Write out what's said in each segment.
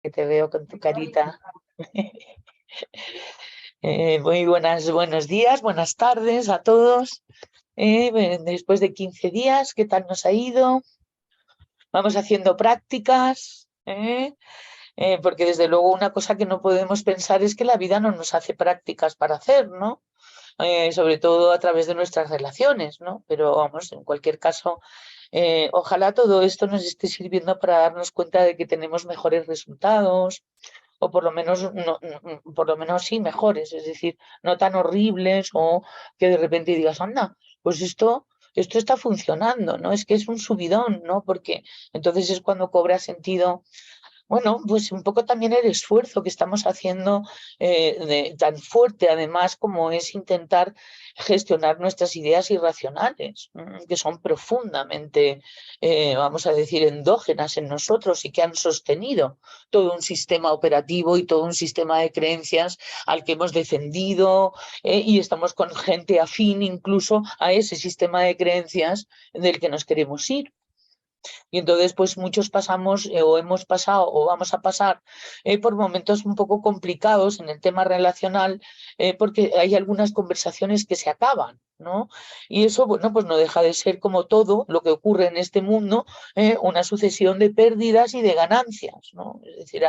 que te veo con tu carita. Muy buenos días, buenas tardes a todos. Después de 15 días, ¿qué tal nos ha ido? Vamos haciendo prácticas, porque desde luego una cosa que no podemos pensar es que la vida no nos hace prácticas para hacer, ¿no? Sobre todo a través de nuestras relaciones, ¿no? Pero vamos, en cualquier caso, ojalá todo esto nos esté sirviendo para darnos cuenta de que tenemos mejores resultados, o por lo menos, por lo menos sí mejores, es decir, no tan horribles o que de repente digas, anda, pues esto está funcionando, ¿no? Es que es un subidón, ¿no? Porque entonces es cuando cobra sentido, bueno, pues un poco también el esfuerzo que estamos haciendo tan fuerte, además, como es intentar gestionar nuestras ideas irracionales, que son profundamente, vamos a decir, endógenas en nosotros y que han sostenido todo un sistema operativo y todo un sistema de creencias al que hemos defendido, y estamos con gente afín incluso a ese sistema de creencias del que nos queremos ir. Y entonces, pues muchos pasamos o hemos pasado o vamos a pasar por momentos un poco complicados en el tema relacional, porque hay algunas conversaciones que se acaban, ¿no? Y eso, bueno, pues no deja de ser como todo lo que ocurre en este mundo, una sucesión de pérdidas y de ganancias, ¿no? Es decir,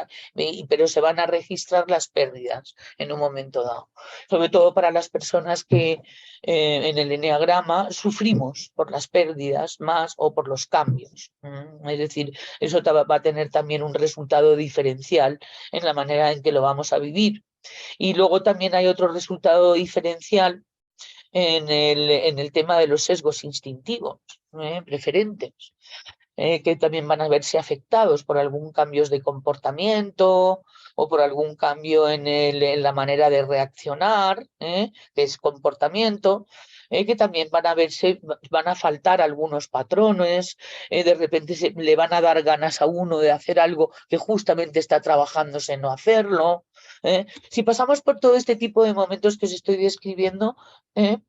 pero se van a registrar las pérdidas en un momento dado, sobre todo para las personas que en el eneagrama sufrimos por las pérdidas más o por los cambios. Es decir, eso va a tener también un resultado diferencial en la manera en que lo vamos a vivir. Y luego también hay otro resultado diferencial en el tema de los sesgos instintivos, preferentes, que también van a verse afectados por algún cambio de comportamiento o por algún cambio en la manera de reaccionar, que es comportamiento, que también van a faltar algunos patrones, de repente le van a dar ganas a uno de hacer algo que justamente está trabajándose en no hacerlo. Si pasamos por todo este tipo de momentos que os estoy describiendo,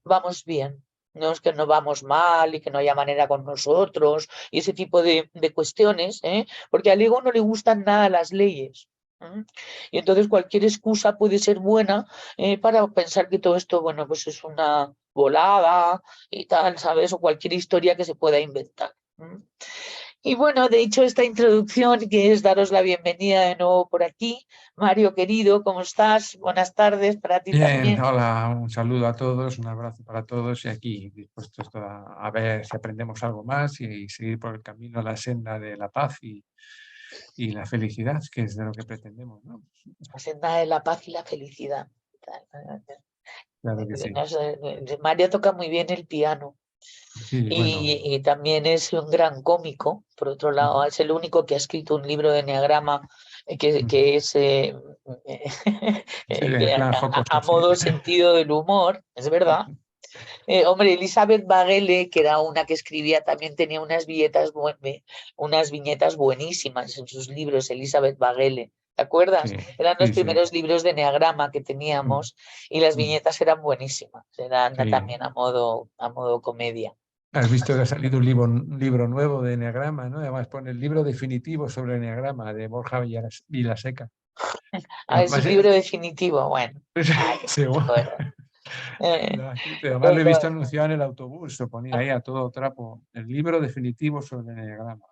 vamos bien. No es que no vamos mal y que no haya manera con nosotros y ese tipo de cuestiones, porque al ego no le gustan nada las leyes. Y entonces cualquier excusa puede ser buena para pensar que todo esto, bueno, pues es una volada y tal, ¿sabes? O cualquier historia que se pueda inventar. Y bueno, de hecho, esta introducción, que es daros la bienvenida de nuevo por aquí. Mario, querido, ¿cómo estás? Buenas tardes para ti Bien, también. hola, un saludo a todos, un abrazo para todos y aquí dispuestos a ver si aprendemos algo más y seguir por el camino a la senda de la paz y la felicidad, que es de lo que pretendemos, ¿no? La senda de la paz y la felicidad. Claro que sí. Mario toca muy bien el piano. Sí, bueno. Y también es un gran cómico, por otro lado, es el único que ha escrito un libro de enneagrama que es Sí, que en plan a jocoso, sí. modo sentido del humor, es verdad. Hombre, Elizabeth Bagele, que era una que escribía, también tenía unas viñetas buenísimas en sus libros, Elizabeth Bagele. ¿Te acuerdas? Sí, Eran los sí, sí. primeros libros de enneagrama que teníamos y las viñetas eran buenísimas, eran Sí. también a modo comedia. Has visto que ha salido un libro nuevo de Eneagrama, ¿no? Además pone el libro definitivo sobre Eneagrama de Borja Vilaseca. Ah, es un Además, libro definitivo. Bueno, ay, sí, bueno. bueno, eh, Además lo he visto anunciado en el autobús, lo ponía ahí a todo trapo. El libro definitivo sobre el Eneagrama.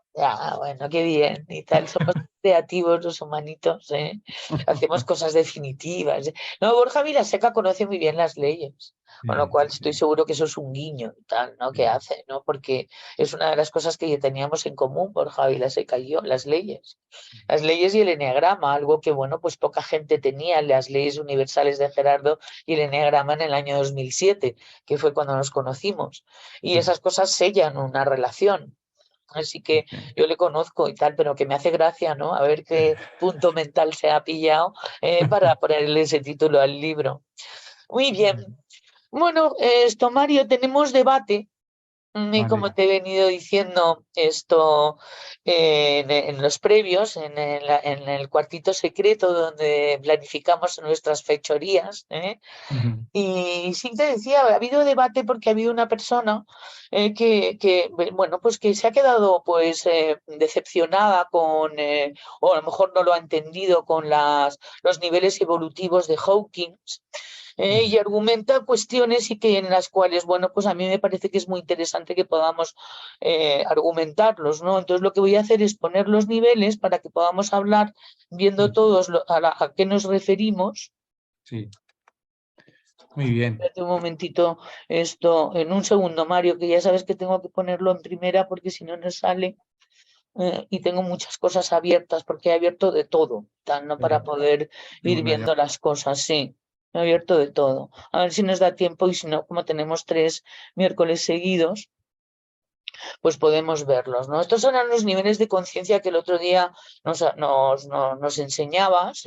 bueno, qué bien y tal. Somos creativos los humanitos, ¿eh? Hacemos cosas definitivas. No, Borja Vilaseca conoce muy bien las leyes, con lo Sí, cual sí, estoy sí. seguro que eso es un guiño y tal, ¿no? Que Sí. hace, ¿no? Porque es una de las cosas que ya teníamos en común, Borja Vilaseca y yo, las leyes. Las leyes y el eneagrama, algo que, bueno, pues poca gente tenía, las leyes universales de Gerardo y el eneagrama en el año 2007, que fue cuando nos conocimos. Y esas cosas sellan una relación. Así que yo le conozco y tal, pero que me hace gracia, ¿no? A ver qué punto mental se ha pillado para ponerle ese título al libro. Muy bien. Bueno, esto, Mario, tenemos debate. Y como Vale. te he venido diciendo esto en los previos, en el cuartito secreto donde planificamos nuestras fechorías, Ujú. y sí te decía, ha habido debate porque ha habido una persona bueno, pues que se ha quedado pues decepcionada o a lo mejor no lo ha entendido con los niveles evolutivos de Hawkins. Ujú. Y argumenta cuestiones y que en las cuales, bueno, pues a mí me parece que es muy interesante que podamos argumentarlos, ¿no? Entonces lo que voy a hacer es poner los niveles para que podamos hablar viendo Ujú. todos a qué nos referimos. Sí, muy bien. Espérate un momentito, esto, en un segundo, Mario, que ya sabes que tengo que ponerlo en primera porque si no, no sale. Y tengo muchas cosas abiertas porque he abierto de todo, tal, ¿no? Para Venga, poder ir démosle allá. viendo las cosas, sí. He abierto de todo. A ver si nos da tiempo y si no, como tenemos 3 miércoles seguidos, pues podemos verlos, ¿no? Estos eran los niveles de conciencia que el otro día nos enseñabas,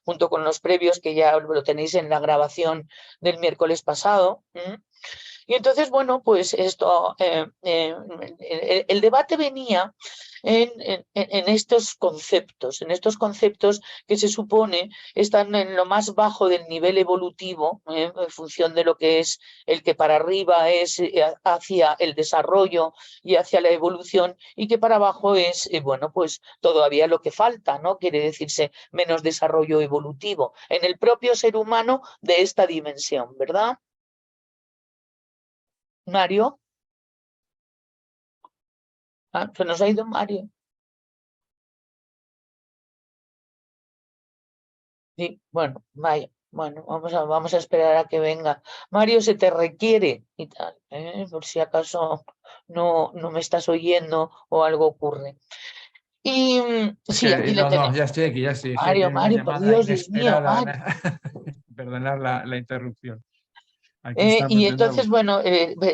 junto con los previos que ya lo tenéis en la grabación del miércoles pasado. Y entonces, bueno, pues esto, el debate venía en estos conceptos que se supone están en lo más bajo del nivel evolutivo, en función de lo que es el que para arriba es hacia el desarrollo y hacia la evolución, y que para abajo es, bueno, pues todavía lo que falta, ¿no? Quiere decirse menos desarrollo evolutivo en el propio ser humano de esta dimensión, ¿verdad? Mario. Ah, se nos ha ido Mario. Sí, bueno, vaya. Bueno, vamos a esperar a que venga. Mario, se te requiere y tal, por si acaso no me estás oyendo o algo ocurre. Y Es sí, que aquí le no, no, tenemos. ya estoy aquí, ya estoy. Es que Mario, tiene una Mario, por llamada Dios, Dios mío, inesperada. Mario. Perdonar la interrupción. Aquí estamos Y de nuevo. entonces, bueno,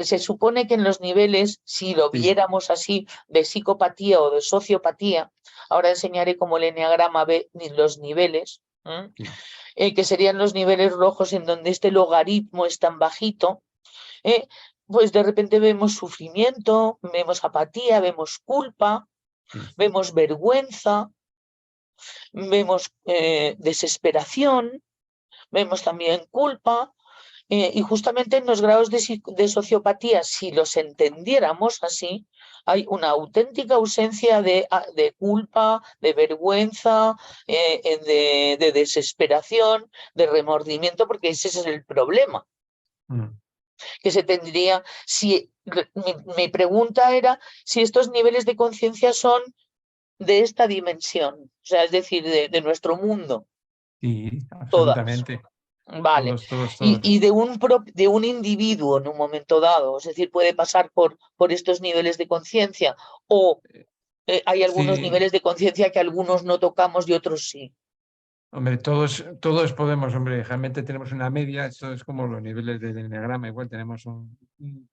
se supone que en los niveles, si lo Sí, viéramos así, de psicopatía o de sociopatía, ahora enseñaré cómo el eneagrama ve los niveles. sí. Que serían los niveles rojos en donde este logaritmo es tan bajito, ¿eh? Pues de repente vemos sufrimiento, vemos apatía, vemos culpa, Sí. vemos vergüenza, vemos desesperación, vemos también culpa. Y justamente en los grados de sociopatía, si los entendiéramos así, hay una auténtica ausencia de culpa, de vergüenza, de desesperación, de remordimiento, porque ese es el problema Mm. que se tendría. Si mi pregunta era si estos niveles de conciencia son de esta dimensión, o sea, es decir, de nuestro mundo, Sí, todas. absolutamente. Vale. Todos, todos, Y, todos. y de un individuo en un momento dado, es decir, puede pasar por estos niveles de conciencia, o hay algunos Sí, niveles de conciencia que algunos no tocamos y otros sí. hombre, todos podemos, hombre, realmente tenemos una media, esto es como los niveles del enneagrama, igual tenemos un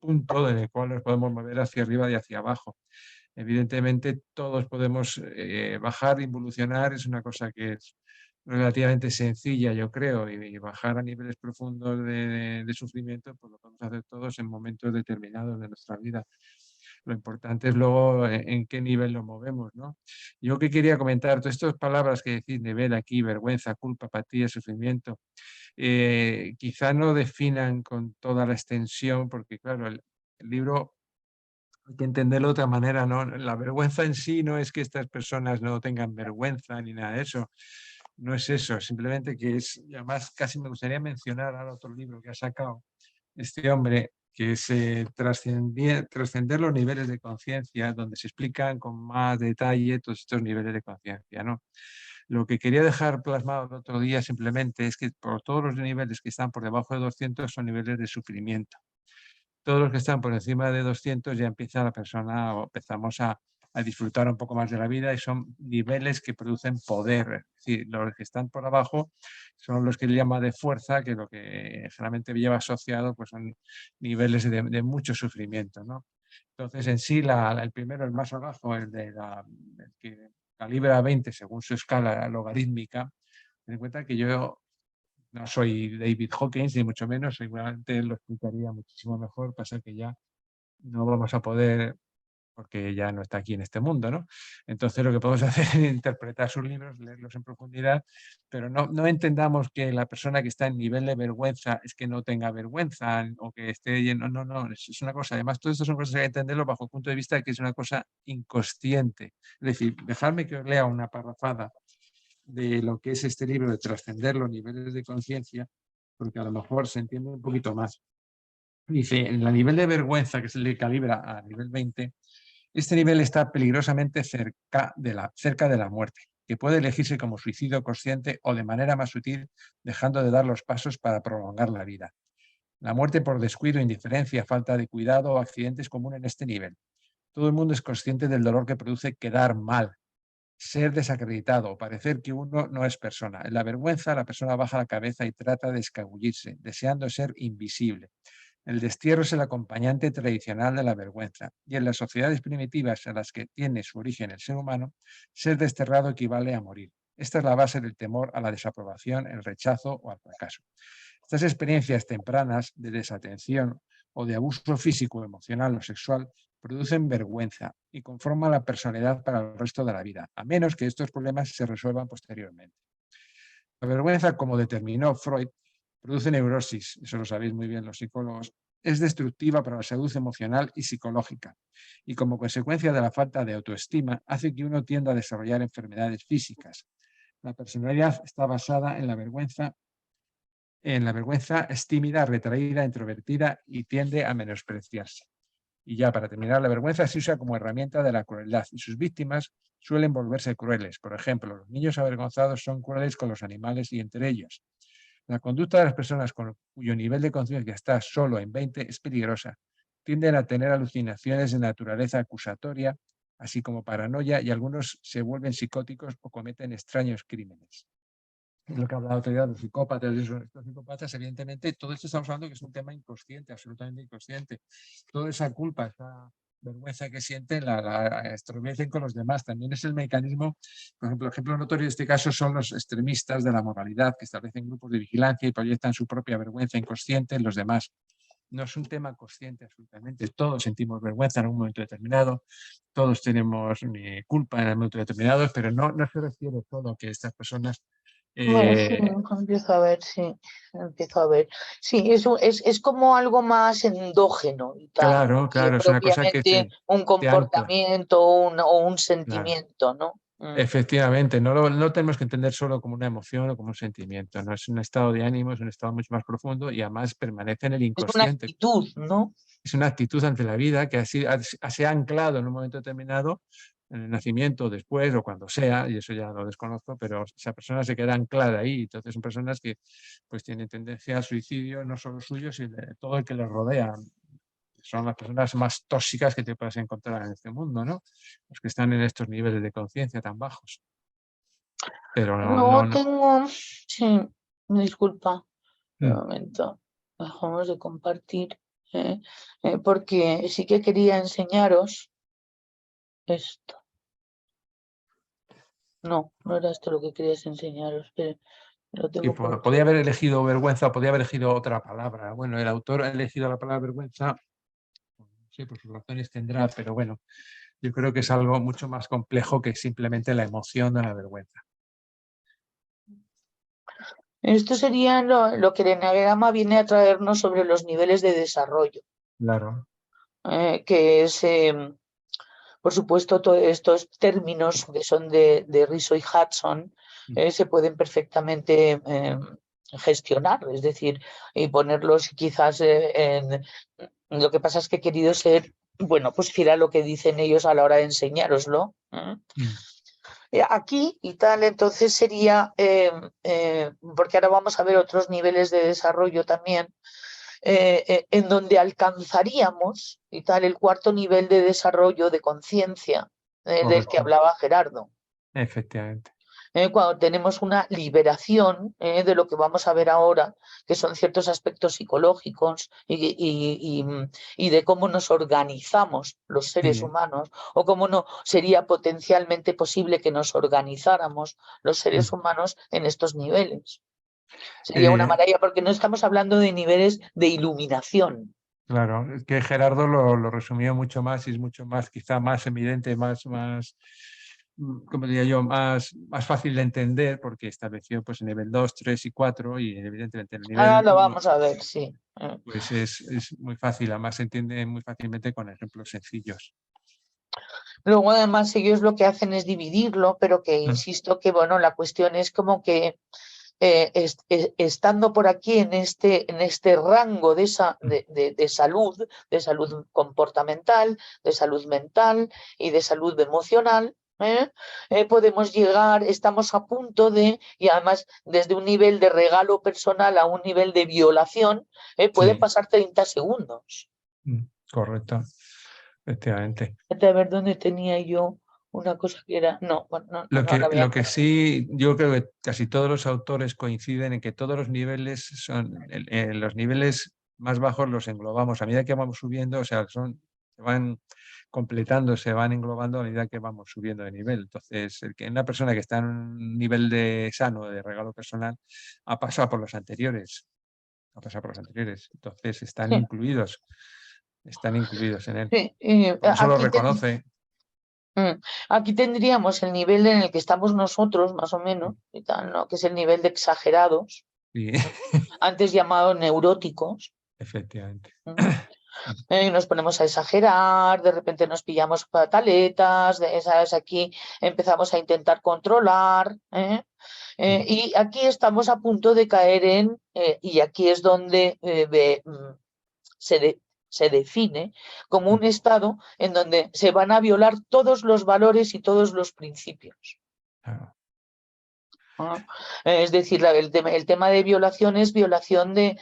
punto en el cual nos podemos mover hacia arriba y hacia abajo. Evidentemente, todos podemos bajar, involucionar, es una cosa que es relativamente sencilla, yo creo, y bajar a niveles profundos de sufrimiento, pues lo podemos hacer todos en momentos determinados de nuestra vida. Lo importante es luego en qué nivel lo movemos, ¿no? Yo que quería comentar, todas estas palabras que decís, nivel aquí, vergüenza, culpa, apatía, sufrimiento, quizá no definan con toda la extensión, porque claro, el libro hay que entenderlo de otra manera, ¿no? La vergüenza en sí no es que estas personas no tengan vergüenza ni nada de eso. No es eso, simplemente que es, y además casi me gustaría mencionar ahora otro libro que ha sacado este hombre, que es Trascender los niveles de conciencia, donde se explican con más detalle todos estos niveles de conciencia, ¿no? Lo que quería dejar plasmado el otro día simplemente es que por todos los niveles que están por debajo de 200 son niveles de sufrimiento. Todos los que están por encima de 200 ya empieza la persona o empezamos a disfrutar un poco más de la vida y son niveles que producen poder. Es decir, los que están por abajo son los que él llama de fuerza, que lo que generalmente lleva asociado pues son niveles de mucho sufrimiento, ¿no? Entonces, en sí, el primero, el más abajo, el que calibra 20 según su escala logarítmica, ten en cuenta que yo no soy David Hawkins, ni mucho menos, seguramente él lo explicaría muchísimo mejor, pasa que ya no vamos a poder, porque ya no está aquí en este mundo, ¿no? Entonces lo que podemos hacer es interpretar sus libros, leerlos en profundidad, pero no entendamos que la persona que está en nivel de vergüenza es que no tenga vergüenza o que esté lleno, no, es una cosa, además todo esto son cosas que hay que entenderlo bajo el punto de vista de que es una cosa inconsciente. Es decir, dejadme que os lea una parrafada de lo que es este libro de trascender los niveles de conciencia, porque a lo mejor se entiende un poquito más. Dice, en el nivel de vergüenza, que es el que calibra a nivel 20, este nivel está peligrosamente cerca de la muerte, que puede elegirse como suicidio consciente o de manera más sutil, dejando de dar los pasos para prolongar la vida. La muerte por descuido, indiferencia, falta de cuidado o accidente es común en este nivel. Todo el mundo es consciente del dolor que produce quedar mal, ser desacreditado o parecer que uno no es persona. En la vergüenza, la persona baja la cabeza y trata de escabullirse, deseando ser invisible. El destierro es el acompañante tradicional de la vergüenza, y en las sociedades primitivas en las que tiene su origen el ser humano, ser desterrado equivale a morir. Esta es la base del temor a la desaprobación, el rechazo o al fracaso. Estas experiencias tempranas de desatención o de abuso físico, emocional o sexual producen vergüenza y conforman la personalidad para el resto de la vida, a menos que estos problemas se resuelvan posteriormente. La vergüenza, como determinó Freud, produce neurosis, eso lo sabéis muy bien los psicólogos, es destructiva para la salud emocional y psicológica, y como consecuencia de la falta de autoestima hace que uno tienda a desarrollar enfermedades físicas. La personalidad está basada en la vergüenza. La vergüenza es tímida, retraída, introvertida y tiende a menospreciarse. Y ya para terminar, la vergüenza se usa como herramienta de la crueldad y sus víctimas suelen volverse crueles. Por ejemplo, los niños avergonzados son crueles con los animales y entre ellos. La conducta de las personas cuyo nivel de conciencia está solo en 20 es peligrosa. Tienden a tener alucinaciones de naturaleza acusatoria, así como paranoia, y algunos se vuelven psicóticos o cometen extraños crímenes. Es lo que habla la autoridad de los psicópatas, estos psicópatas, evidentemente, todo esto estamos hablando que es un tema inconsciente, absolutamente inconsciente. Toda esa culpa, esa vergüenza que sienten, la estropean con los demás. También es el mecanismo, por ejemplo, el ejemplo notorio de este caso son los extremistas de la moralidad que establecen grupos de vigilancia y proyectan su propia vergüenza inconsciente en los demás. No es un tema consciente absolutamente. Todos sentimos vergüenza en un momento determinado, todos tenemos culpa en un momento determinado, pero no se refiere todo a que estas personas Bueno, sí, empiezo a ver, sí, empiezo a ver. Sí, es como algo más endógeno y tal, claro, que claro, es una cosa que propiamente un te ancla, comportamiento o un claro. sentimiento, ¿no? Efectivamente, no tenemos que entender solo como una emoción o como un sentimiento, no es un estado de ánimo, es un estado mucho más profundo y además permanece en el Es una inconsciente. actitud, ¿no? Es una actitud ante la vida que se ha anclado en un momento determinado, en el nacimiento, después o cuando sea, y eso ya lo desconozco, pero esa persona se queda anclada ahí. Entonces son personas que pues tienen tendencia al suicidio, no solo suyo, sino de todo el que les rodea. Son las personas más tóxicas que te puedes encontrar en este mundo, ¿no? Los que están en estos niveles de conciencia tan bajos. Pero Luego tengo, sí, me disculpa, un momento, dejamos de compartir, porque sí que quería enseñaros esto. No era esto lo que querías enseñaros, pero lo que tengo por podía aquí. haber elegido vergüenza, podía haber elegido otra palabra. Bueno, el autor ha elegido la palabra vergüenza, no sé, por sus razones tendrá, pero bueno, yo creo que es algo mucho más complejo que simplemente la emoción de la vergüenza. Esto sería lo que el enagrama viene a traernos sobre los niveles de desarrollo, Claro. que es, por supuesto, todos estos términos que son de Riso y Hudson se pueden perfectamente gestionar, es decir, y ponerlos quizás en... Lo que pasa es que he querido ser, bueno, pues fiel a lo que dicen ellos a la hora de enseñároslo. Aquí y tal, entonces sería, porque ahora vamos a ver otros niveles de desarrollo también, en donde alcanzaríamos y tal el cuarto nivel de desarrollo de conciencia del que Correcto. hablaba Gerardo. Efectivamente. Cuando tenemos una liberación de lo que vamos a ver ahora, que son ciertos aspectos psicológicos y de cómo nos organizamos los seres Sí. humanos, o cómo no sería potencialmente posible que nos organizáramos los seres humanos en estos niveles. Sería una Eh, maravilla, porque no estamos hablando de niveles de iluminación. Claro, es que Gerardo lo resumió mucho más y es mucho más, quizá más evidente, como diría yo, más fácil de entender porque estableció pues el nivel 2, 3 y 4 y evidentemente el Ahora nivel lo 1 vamos a ver, sí. pues es muy fácil, además se entiende muy fácilmente con ejemplos sencillos. Luego además ellos lo que hacen es dividirlo, pero que insisto que bueno, la cuestión es como que estando por aquí en este rango de salud comportamental, de salud mental y de salud emocional, podemos llegar, estamos a punto de, y además desde un nivel de regalo personal a un nivel de violación, pueden Sí, pasar 30 segundos. correcto, efectivamente. A ver dónde tenía yo una cosa que era. No, bueno, no, no la voy a Lo que poner. sí, yo creo que casi todos los autores coinciden en que todos los niveles los niveles más bajos los englobamos. A medida que vamos subiendo, o sea, se van completando, se van englobando a medida que vamos subiendo de nivel. Entonces, una persona que está en un nivel de sano, de regalo personal, ha pasado por los anteriores. Ha pasado por los anteriores. Entonces, Sí, están incluidos en él. sí, Por eso lo reconoce. aquí tendríamos el nivel en el que estamos nosotros, más o menos, y tal, ¿no? Que es el nivel de exagerados, Y, antes llamados neuróticos. efectivamente. Nos ponemos a exagerar, de repente nos pillamos pataletas, ¿sabes? Aquí empezamos a intentar controlar. Y aquí estamos a punto de caer y aquí es donde se, se define como un estado en donde se van a violar todos los valores y todos los principios. Claro. Es decir, el tema de violación es violación de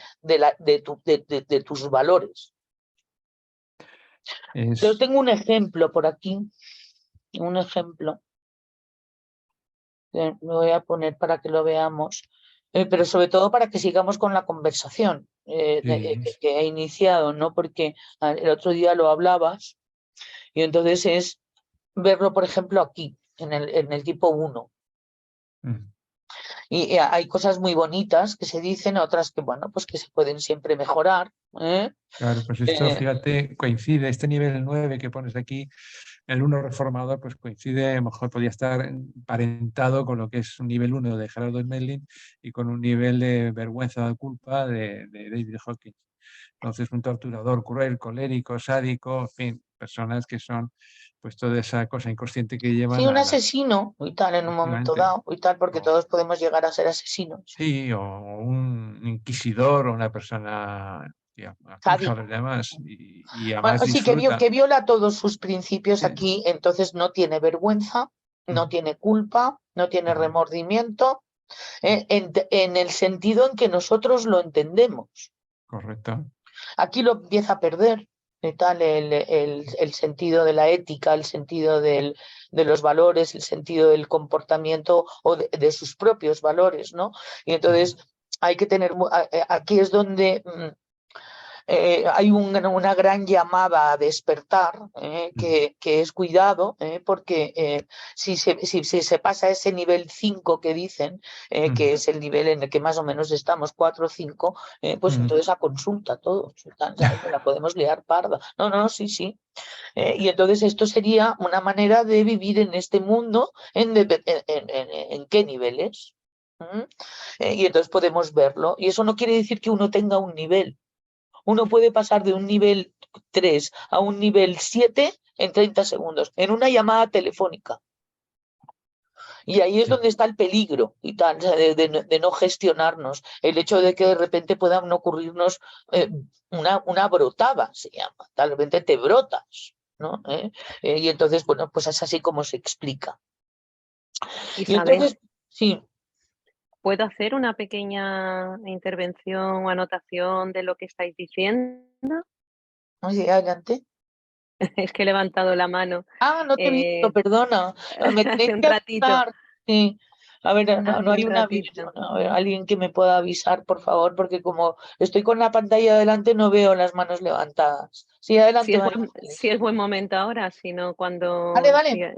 tus valores. Yo tengo un ejemplo por aquí, un ejemplo que lo voy a poner para que lo veamos, pero sobre todo para que sigamos con la conversación que he iniciado, ¿no? Porque el otro día lo hablabas y entonces es verlo, por ejemplo, aquí, en el tipo 1. Y hay cosas muy bonitas que se dicen, otras que, bueno, pues que se pueden siempre mejorar. Claro, pues esto, fíjate, coincide, este nivel 9 que pones aquí, el 1 reformador, pues coincide, a lo mejor podría estar emparentado con lo que es un nivel 1 de Gerardo Smerling y con un nivel de vergüenza o culpa de David Hawkins. Entonces, un torturador cruel, colérico, sádico, en fin, personas que son pues toda esa cosa inconsciente que llevan Sí, un a la... asesino y tal en un momento Efectivamente. dado y tal, porque O, todos podemos llegar a ser asesinos. sí, o un inquisidor o una persona que acusa a Sádico. los demás y además Bueno, sí, disfruta. que viola todos sus principios Sí. aquí, entonces no tiene vergüenza, no tiene culpa, no tiene remordimiento, en el sentido en que nosotros lo entendemos. Correcto. Aquí lo empieza a perder tal, el sentido de la ética, el sentido de los valores, el sentido del comportamiento o de sus propios valores, ¿no? Y entonces hay que tener, aquí es donde hay una gran llamada a despertar, que es cuidado, porque si se pasa a ese nivel 5 que dicen, que es el nivel en el que más o menos estamos, 4 o 5, pues entonces a consulta todos, ¿sabes? La podemos liar parda. No, no, sí, sí. Y entonces esto sería una manera de vivir en este mundo en qué niveles. Y entonces podemos verlo. Y eso no quiere decir que uno tenga un nivel. Uno puede pasar de un nivel 3 a un nivel 7 en 30 segundos, en una llamada telefónica. Y ahí es Sí. donde está el peligro y tal, de no gestionarnos. El hecho de que de repente puedan ocurrirnos una brotada, se llama. De repente te brotas, ¿no? Y entonces, bueno, pues es así como se explica. Y Isabel, entonces, sí. ¿puedo hacer una pequeña intervención o anotación de lo que estáis diciendo? Sí, adelante. Es que he levantado la mano No te he visto, perdona. Me tenéis hace un que ratito, avisar. Sí. A ver, no hace hay un un aviso. ratito. ¿No? A ver, alguien que me pueda avisar, por favor, porque como estoy con la pantalla delante, no veo las manos levantadas. Sí, adelante, María Si Ángeles. es buen momento ahora, sino Vale, cuando... vale.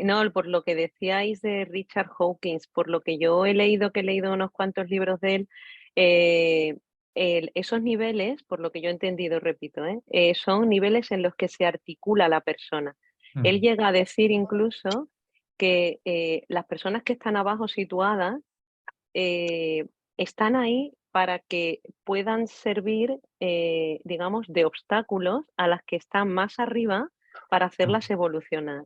no, por lo que decíais de Richard Hawkins, por lo que yo he leído, que he leído unos cuantos libros de él, esos niveles, por lo que yo he entendido, repito, son niveles en los que se articula la persona. Él llega a decir incluso que las personas que están abajo situadas están ahí para que puedan servir, digamos, de obstáculos a las que están más arriba para hacerlas evolucionar.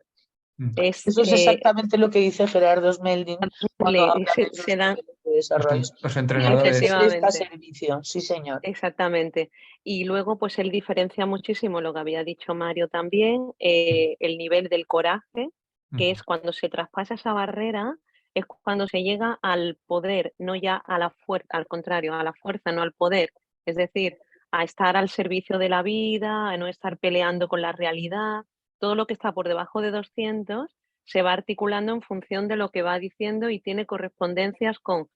Eso es exactamente lo que dice Gerardo Smelding cuando habla de se los dan niveles de desarrollo. Los entrenadores. Presta servicio, sí señor. Exactamente. Y luego, pues él diferencia muchísimo lo que había dicho Mario también, el nivel del coraje, que es cuando se traspasa esa barrera, es cuando se llega al poder, no ya a la fuerza, al contrario, a la fuerza, no al poder. Es decir, a estar al servicio de la vida, a no estar peleando con la realidad. Todo lo que está por debajo de 200 se va articulando en función de lo que va diciendo y tiene correspondencias con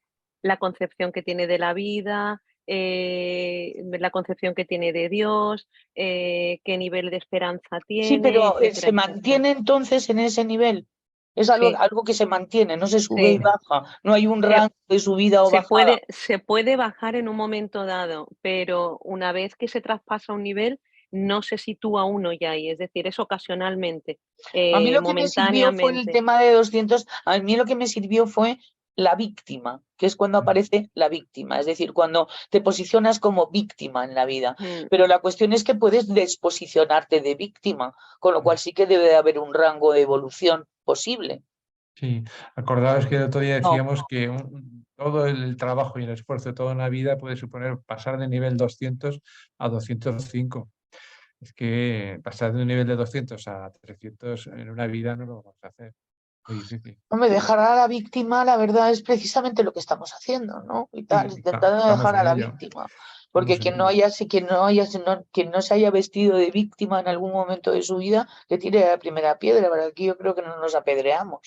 la concepción que tiene de la vida, la concepción que tiene de Dios, qué nivel de esperanza tiene. Sí, pero etcétera, se mantiene entonces en ese nivel. Es algo que se mantiene, no se sube y baja, no hay un rango de subida o bajada. Se puede bajar en un momento dado, pero una vez que se traspasa un nivel, no se sitúa uno ya ahí, es decir, es ocasionalmente, A mí lo que me sirvió fue el tema de 200, a mí lo que me sirvió fue la víctima, que es cuando aparece la víctima, es decir, cuando te posicionas como víctima en la vida. Pero la cuestión es que puedes desposicionarte de víctima, con lo cual sí que debe de haber un rango de evolución posible. Sí, acordaos que el otro día decíamos que todo el trabajo y el esfuerzo de toda una vida puede suponer pasar de nivel 200 a 205. Es que pasar de un nivel de 200 a 300 en una vida no lo vamos a hacer. Muy difícil. Hombre, dejar a la víctima, la verdad, es precisamente lo que estamos haciendo, ¿no? Y tal, intentando dejar a la víctima. Porque quien no se haya vestido de víctima en algún momento de su vida, que tire la primera piedra, para aquí yo creo que no nos apedreamos.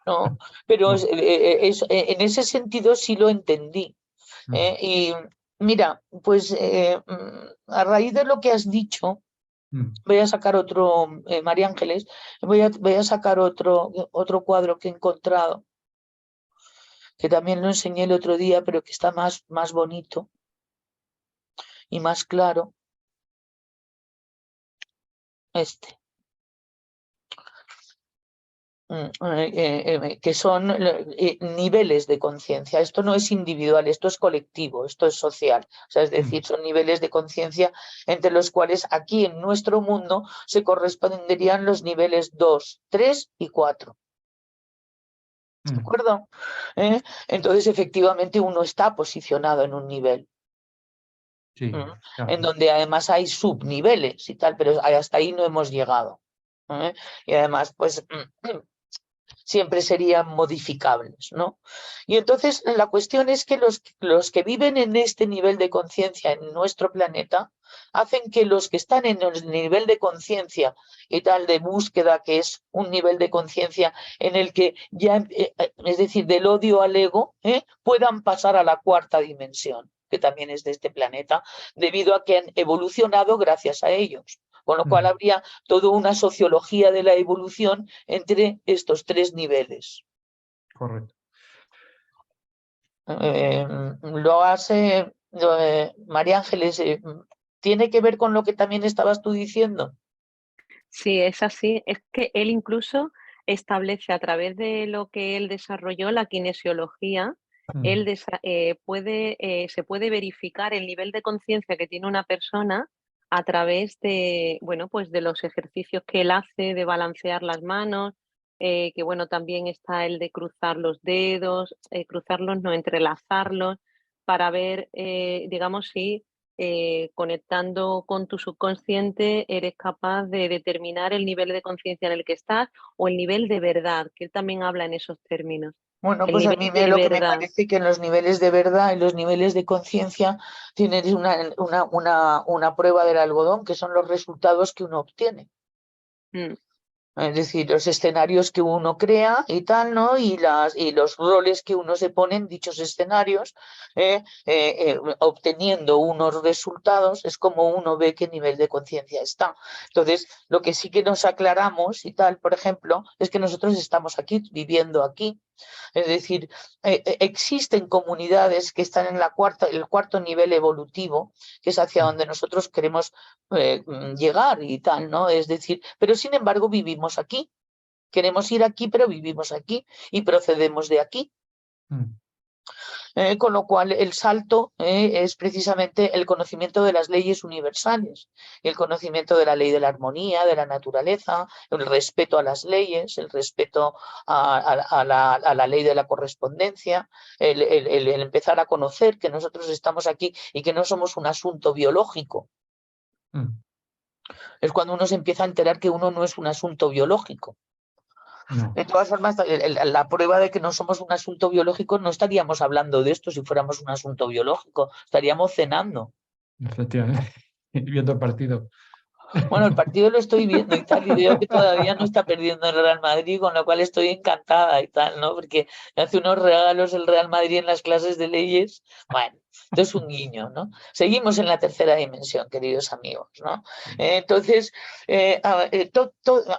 ¿No? Pero No. En ese sentido sí lo entendí. Y mira, pues a raíz de lo que has dicho, voy a sacar otro, María Ángeles, voy a sacar otro cuadro que he encontrado, que también lo enseñé el otro día, pero que está más bonito y más claro. Que son niveles de conciencia. Esto no es individual, esto es colectivo, esto es social. O sea, es decir, son niveles de conciencia entre los cuales aquí en nuestro mundo se corresponderían los niveles 2, 3 y 4. ¿De acuerdo? Entonces, efectivamente, uno está posicionado en un nivel. Sí, claro. En donde además hay subniveles y tal, pero hasta ahí no hemos llegado. Y además, pues siempre serían modificables, ¿no? Y entonces la cuestión es que los que viven en este nivel de conciencia en nuestro planeta hacen que los que están en el nivel de conciencia y tal de búsqueda, que es un nivel de conciencia en el que ya, es decir, del odio al ego, puedan pasar a la cuarta dimensión, que también es de este planeta, debido a que han evolucionado gracias a ellos. Con lo cual habría toda una sociología de la evolución entre estos tres niveles. Correcto. Lo hace María Ángeles, ¿tiene que ver con lo que también estabas tú diciendo? Sí, es así. Es que él incluso establece a través de lo que él desarrolló, la kinesiología, se puede verificar el nivel de conciencia que tiene una persona a través de, bueno, pues de los ejercicios que él hace de balancear las manos, que bueno, también está el de cruzar los dedos, cruzarlos, no entrelazarlos, para ver, digamos, si conectando con tu subconsciente eres capaz de determinar el nivel de conciencia en el que estás o el nivel de verdad, que él también habla en esos términos. Bueno, pues a mí lo que me parece que en los niveles de verdad y los niveles de conciencia tienen una prueba del algodón, que son los resultados que uno obtiene. Es decir, los escenarios que uno crea y tal, ¿no? Y los roles que uno se pone en dichos escenarios, obteniendo unos resultados, es como uno ve qué nivel de conciencia está. Entonces, lo que sí que nos aclaramos y tal, por ejemplo, es que nosotros estamos aquí, viviendo aquí, Es decir, existen comunidades que están en el cuarto nivel evolutivo, que es hacia donde nosotros queremos llegar y tal, ¿no? Es decir, pero sin embargo vivimos aquí. Queremos ir aquí, pero vivimos aquí y procedemos de aquí. Con lo cual el salto es precisamente el conocimiento de las leyes universales, el conocimiento de la ley de la armonía, de la naturaleza, el respeto a las leyes, el respeto a la ley de la correspondencia, el empezar a conocer que nosotros estamos aquí y que no somos un asunto biológico. Es cuando uno se empieza a enterar que uno no es un asunto biológico. No. De todas formas, la prueba de que no somos un asunto biológico, no estaríamos hablando de esto si fuéramos un asunto biológico, estaríamos cenando. Efectivamente, viendo el partido. Bueno, el partido lo estoy viendo y tal, y veo que todavía no está perdiendo el Real Madrid, con lo cual estoy encantada y tal, ¿no? Porque hace unos regalos el Real Madrid en las clases de leyes. Bueno, esto es un guiño, ¿no? Seguimos en la tercera dimensión, queridos amigos, ¿no? Entonces,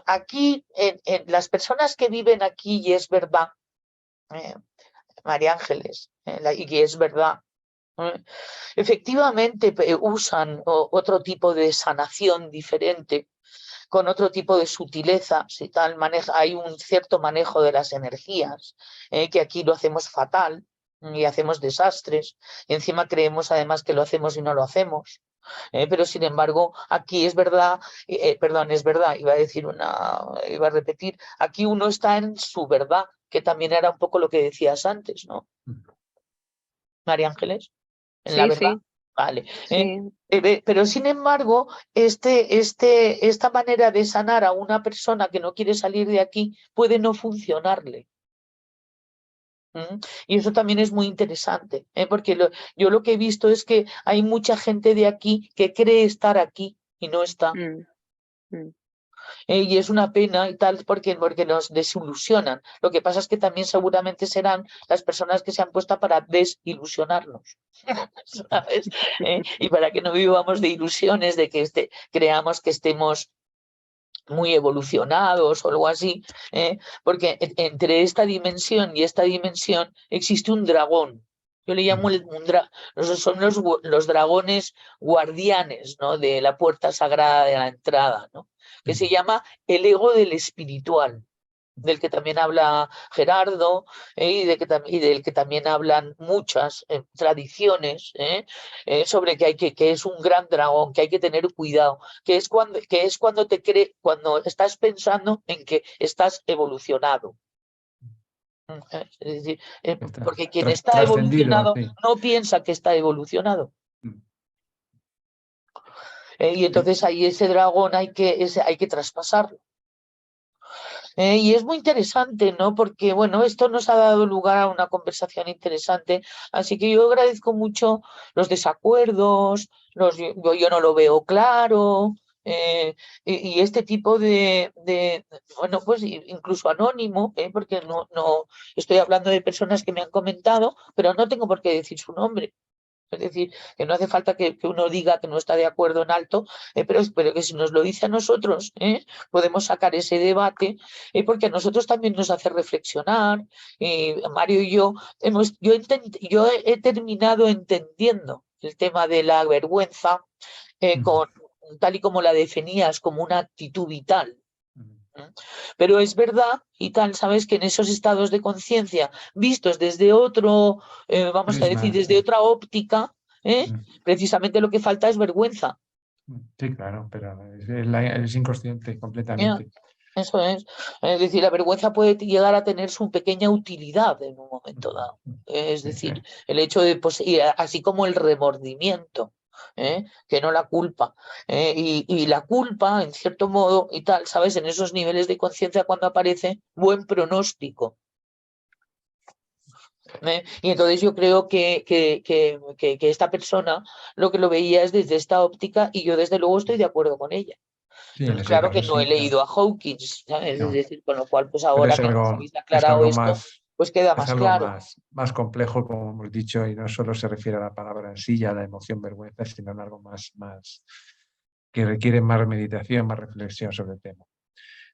aquí, las personas que viven aquí, y es verdad, María Ángeles, y que es verdad, efectivamente usan otro tipo de sanación diferente, con otro tipo de sutileza, si tal hay un cierto manejo de las energías, que aquí lo hacemos fatal y hacemos desastres, y encima creemos además que lo hacemos y no lo hacemos. Pero sin embargo, aquí es verdad, perdón, es verdad, iba a repetir, aquí uno está en su verdad, que también era un poco lo que decías antes, ¿no? María Ángeles. En la Sí, verdad, sí, vale. sí. Pero sin embargo, esta manera de sanar a una persona que no quiere salir de aquí puede no funcionarle. Y eso también es muy interesante, porque yo lo que he visto es que hay mucha gente de aquí que cree estar aquí y no está. Y es una pena y tal porque nos desilusionan. Lo que pasa es que también seguramente serán las personas que se han puesto para desilusionarnos, ¿sabes? Y para que no vivamos de ilusiones de que creamos que estemos muy evolucionados o algo así, porque entre esta dimensión y esta dimensión existe un dragón. Yo le llamo son los dragones guardianes, ¿no? De la puerta sagrada de la entrada, ¿no? Que se llama el ego del espiritual, del que también habla Gerardo, y del que también hablan muchas tradiciones, sobre que es un gran dragón, que hay que tener cuidado, que es cuando cuando estás pensando en que estás evolucionado. Es decir, porque quien está Trascendido, evolucionado sí. no piensa que está evolucionado. Y entonces ahí ese dragón hay que traspasarlo. Y es muy interesante, ¿no? Porque, bueno, esto nos ha dado lugar a una conversación interesante. Así que yo agradezco mucho los desacuerdos, yo no lo veo claro, y este tipo bueno, pues incluso anónimo, porque no estoy hablando de personas que me han comentado, pero no tengo por qué decir su nombre. Es decir, que no hace falta que uno diga que no está de acuerdo en alto, pero que si nos lo dice a nosotros, podemos sacar ese debate, porque a nosotros también nos hace reflexionar. Mario y yo, yo he terminado entendiendo el tema de la vergüenza, tal y como la definías, como una actitud vital. Pero es verdad y tal, sabes que en esos estados de conciencia vistos desde otro, vamos a decir, desde otra óptica, precisamente lo que falta es vergüenza. Sí, claro, pero es inconsciente completamente. Eso es. Es decir, la vergüenza puede llegar a tener su pequeña utilidad en un momento dado. Es decir, el hecho de, así como el remordimiento, que no la culpa. Y la culpa, en cierto modo, y tal, ¿sabes? En esos niveles de conciencia cuando aparece, buen pronóstico. Y entonces yo creo que esta persona lo que lo veía es desde esta óptica y yo desde luego estoy de acuerdo con ella. Sí, Pero claro que no he leído a Hawkins, ¿sabes? Es decir, con lo cual, pues ahora que nos habéis aclarado esto, pues queda más claro. Más complejo, como hemos dicho, y no solo se refiere a la palabra en sí, a la emoción vergüenza, sino en algo más que requiere más meditación, más reflexión sobre el tema.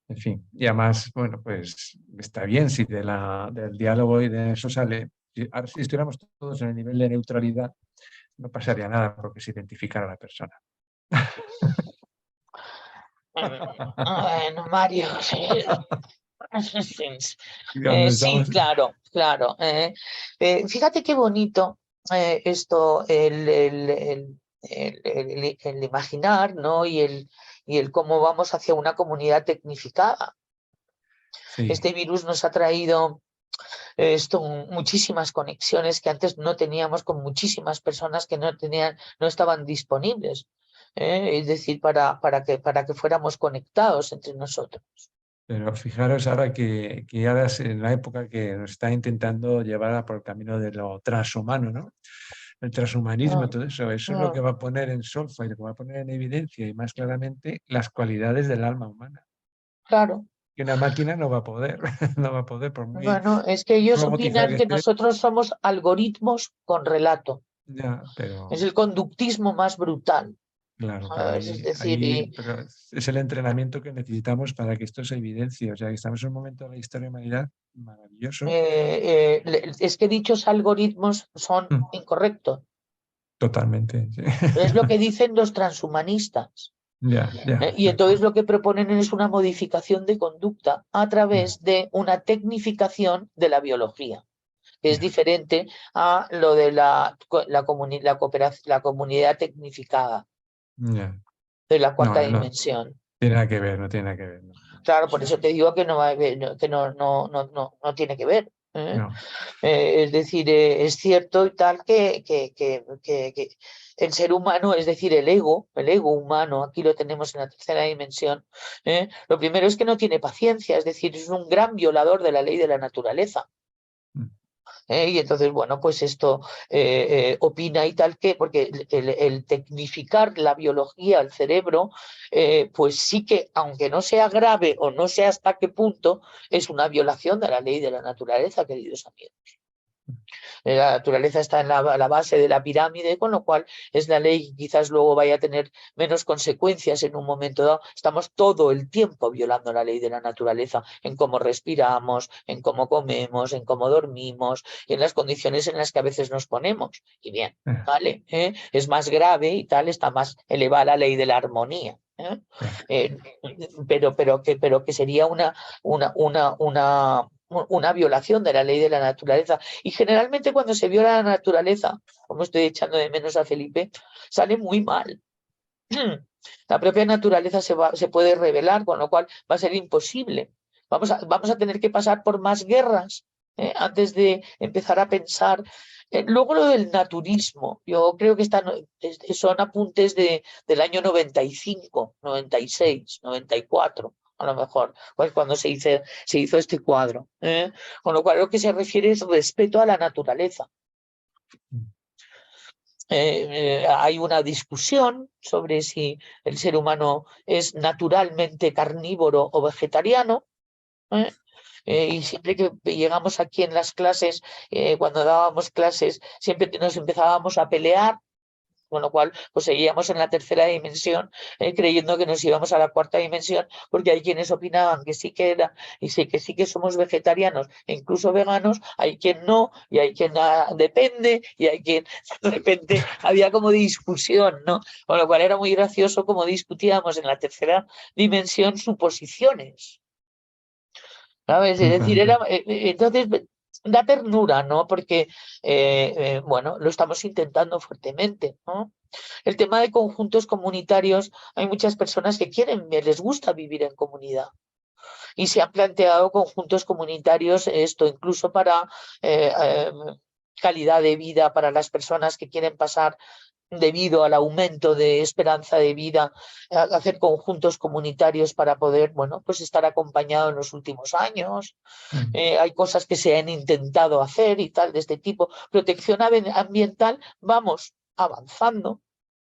En fin, y además, bueno, pues está bien si del diálogo y de eso sale. Ahora, si estuviéramos todos en el nivel de neutralidad, no pasaría nada porque se identificara a la persona. Bueno, Mario, sí. Digamos, Sí, estamos... claro, claro. Fíjate qué bonito esto, el imaginar, ¿no? Y el cómo vamos hacia una comunidad tecnificada. Sí, Este virus nos ha traído muchísimas conexiones que antes no teníamos con muchísimas personas que no estaban disponibles. Es decir, para que fuéramos conectados entre nosotros. pero fijaros ahora que ahora es en la época que nos está intentando llevar por el camino de lo transhumano, ¿no? El transhumanismo, Ah, todo eso es lo que ah, va a poner en solfa y lo que va a poner en evidencia y más claramente las cualidades del alma humana. claro. Que una máquina no va a poder, no va a poder, por muy Bueno, es que ellos robotizada que opinan que esté, nosotros somos algoritmos con relato. ya, Es pero el conductismo más brutal, claro, pero ¿sabes? Es decir, pero es el entrenamiento que necesitamos para que esto se evidencie. O sea, que estamos en un momento de la historia de la humanidad maravilloso. es que dichos algoritmos son Mm, incorrectos. totalmente, sí. Es lo que dicen los transhumanistas. Ya, ya. Y entonces lo que proponen es una modificación de conducta a Mm, través de una tecnificación de la biología, que es ya, diferente a lo de la comunidad tecnificada ya. de la cuarta No, no dimensión. tiene nada que ver, no tiene nada que ver. No, Claro, por eso eso te digo que no tiene que ver. ¿Eh? no. Es decir, es cierto y tal que el ser humano, es decir, el ego humano, aquí lo tenemos en la tercera dimensión, lo primero es que no tiene paciencia, es decir, es un gran violador de la ley de la naturaleza. Mm, Y entonces, bueno, pues esto opina y tal que, porque el tecnificar la biología, el cerebro, pues sí que, aunque no sea grave o no sé hasta qué punto, es una violación de la ley de la naturaleza, queridos amigos. La naturaleza está en la base de la pirámide, con lo cual es la ley que quizás luego vaya a tener menos consecuencias en un momento dado. Estamos todo el tiempo violando la ley de la naturaleza en cómo respiramos, en cómo comemos, en cómo dormimos y en las condiciones en las que a veces nos ponemos. Y bien, eh, ¿vale? Es más grave y tal, está más elevada la ley de la armonía. eh, Eh, pero que sería una violación de la ley de la naturaleza. Y generalmente cuando se viola la naturaleza, como estoy echando de menos a Felipe, sale muy mal. La propia naturaleza se puede revelar, con lo cual va a ser imposible. Vamos a tener que pasar por más guerras antes de empezar a pensar. Luego lo del naturismo, yo creo que son apuntes del año 95, 96, 94, a lo mejor, pues cuando se hizo este cuadro. Con lo cual lo que se refiere es respeto a la naturaleza. mm, Hay una discusión sobre si el ser humano es naturalmente carnívoro o vegetariano. ¿eh? Y siempre que llegamos aquí en las clases, cuando dábamos clases, siempre nos empezábamos a pelear, con lo cual pues seguíamos en la tercera dimensión, creyendo que nos íbamos a la cuarta dimensión, porque hay quienes opinaban que sí que era, y sí que somos vegetarianos e incluso veganos, hay quien no, y hay quien depende, y hay quien de repente había como discusión, ¿no? Con lo cual era muy gracioso como discutíamos en la tercera dimensión suposiciones. ¿Sabes? Es decir, entonces da ternura, ¿no? Porque, bueno, lo estamos intentando fuertemente, ¿no? El tema de conjuntos comunitarios, hay muchas personas que les gusta vivir en comunidad y se han planteado conjuntos comunitarios, esto incluso para calidad de vida para las personas que quieren pasar debido al aumento de esperanza de vida, hacer conjuntos comunitarios para poder, bueno, pues estar acompañado en los últimos años. mm, Hay cosas que se han intentado hacer y tal de este tipo. Protección ambiental, vamos avanzando.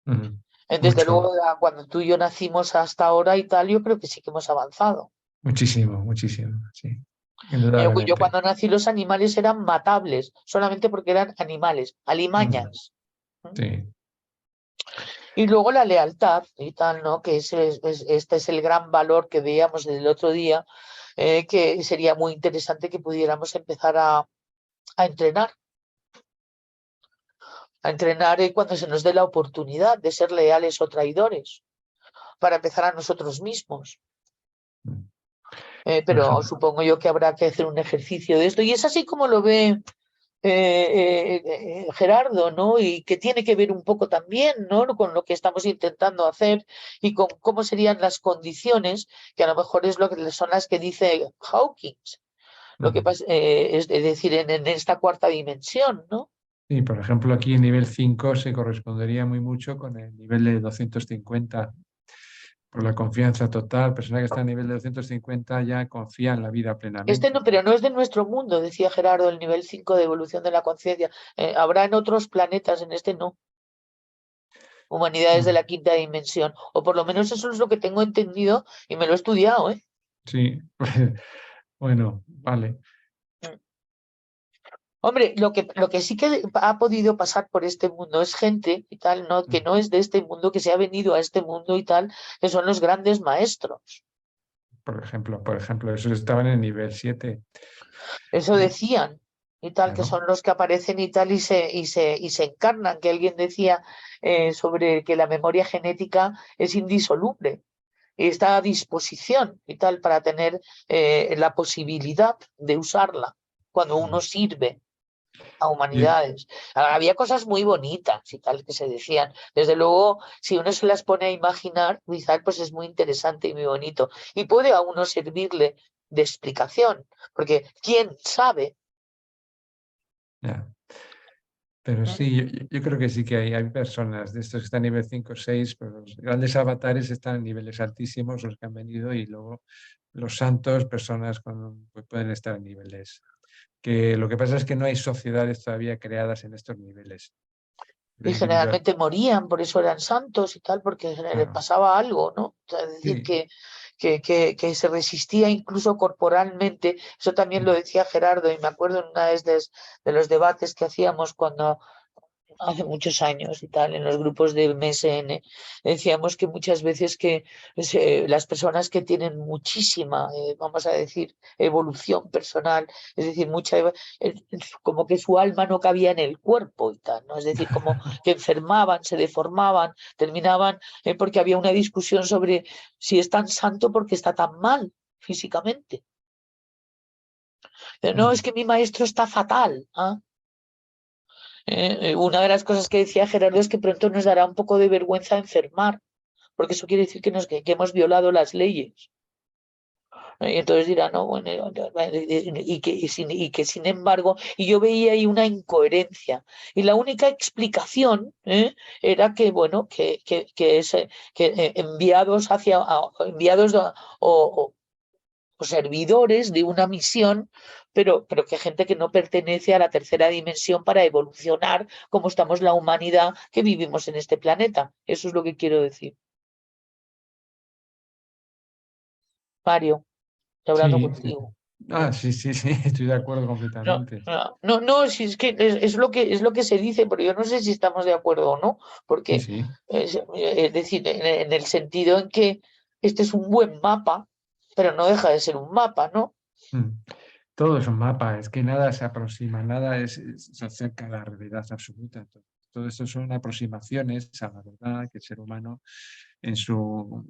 mm. Desde Mucho, luego, cuando tú y yo nacimos hasta ahora y tal, yo creo que sí que hemos avanzado. muchísimo, muchísimo, sí, Yo indudablemente. cuando nací los animales eran matables, solamente porque eran animales, Mm, alimañas. sí. Y luego la lealtad y tal, ¿no? Que este es el gran valor que veíamos el otro día, que sería muy interesante que pudiéramos empezar a entrenar. A entrenar cuando se nos dé la oportunidad de ser leales o traidores, para empezar a nosotros mismos. Por Pero ejemplo, supongo yo que habrá que hacer un ejercicio de esto. Y es así como lo ve Gerardo, ¿no? Y que tiene que ver un poco también, ¿no? Con lo que estamos intentando hacer y con cómo serían las condiciones, que a lo mejor es lo que son las que dice Hawkins. Lo que pasa, es decir, en esta cuarta dimensión, ¿no? y por ejemplo, aquí en nivel 5 se correspondería muy mucho con el nivel de 250 por la confianza total. Persona que está a nivel de 250 ya confía en la vida Este plenamente. no, pero no es de nuestro mundo, decía Gerardo, el nivel 5 de evolución de la conciencia. Habrá en otros planetas, en este no. Humanidades de Mm, la quinta dimensión. O por lo menos eso es lo que tengo entendido y me lo he estudiado, ¿eh? sí, bueno, vale. Hombre, lo que sí que ha podido pasar por este mundo es gente y tal, no, que Mm, no es de este mundo, que se ha venido a este mundo y tal, que son los grandes maestros. por ejemplo, esos estaban en nivel 7. Eso decían y tal, que Claro, son los que aparecen y tal y se encarnan, que alguien decía sobre que la memoria genética es indisoluble y está a disposición y tal para tener la posibilidad de usarla cuando uno mm, sirve a y- humanidades. Había cosas muy bonitas y tal que se decían. Desde luego, si uno se las pone a imaginar, quizás pues es muy interesante y muy bonito. Y puede a uno servirle de explicación, porque quién sabe. ya. Pero ¿Mm? sí, yo creo que sí que hay personas de estos que están a nivel 5 o 6, pero los grandes avatares están en niveles altísimos, los que han venido, y luego los santos, personas pues pueden estar en niveles. Que lo que pasa es que no hay sociedades todavía creadas en estos niveles. La Y individual, generalmente morían, por eso eran santos y tal, porque les claro, pasaba algo, ¿no? O sea, es decir, sí. que se resistía incluso corporalmente. Eso también lo decía Gerardo, y me acuerdo en una vez de los debates que hacíamos cuando hace muchos años y tal, en los grupos del MSN, decíamos que muchas veces que las personas que tienen muchísima, vamos a decir, evolución personal, es decir, como que su alma no cabía en el cuerpo y tal, ¿no? Es decir, como que enfermaban, se deformaban, terminaban, porque había una discusión sobre si es tan santo porque está tan mal físicamente. No, es Mm, que mi maestro está fatal. ¿Ah? Una de las cosas que decía Gerardo es que pronto nos dará un poco de vergüenza enfermar, porque eso quiere decir que hemos violado las leyes. Y entonces dirá, no, bueno, y que sin embargo, y yo veía ahí una incoherencia. Y la única explicación era que, bueno, enviados o, o servidores de una misión, pero que gente que no pertenece a la tercera dimensión para evolucionar como estamos la humanidad que vivimos en este planeta. Eso es lo que quiero decir. Mario, estoy hablando sí, sí. contigo. Ah, sí, sí, sí, estoy de acuerdo No, completamente. no, no, no, si es que es lo que se dice, pero yo no sé si estamos de acuerdo o no, Sí, porque sí. es decir, en el sentido en que este es un buen mapa, pero no deja de ser un mapa, ¿no? Mm. Todo es un mapa, es que nada se aproxima, nada se acerca a la realidad absoluta. Todo esto son aproximaciones a la verdad que el ser humano, en su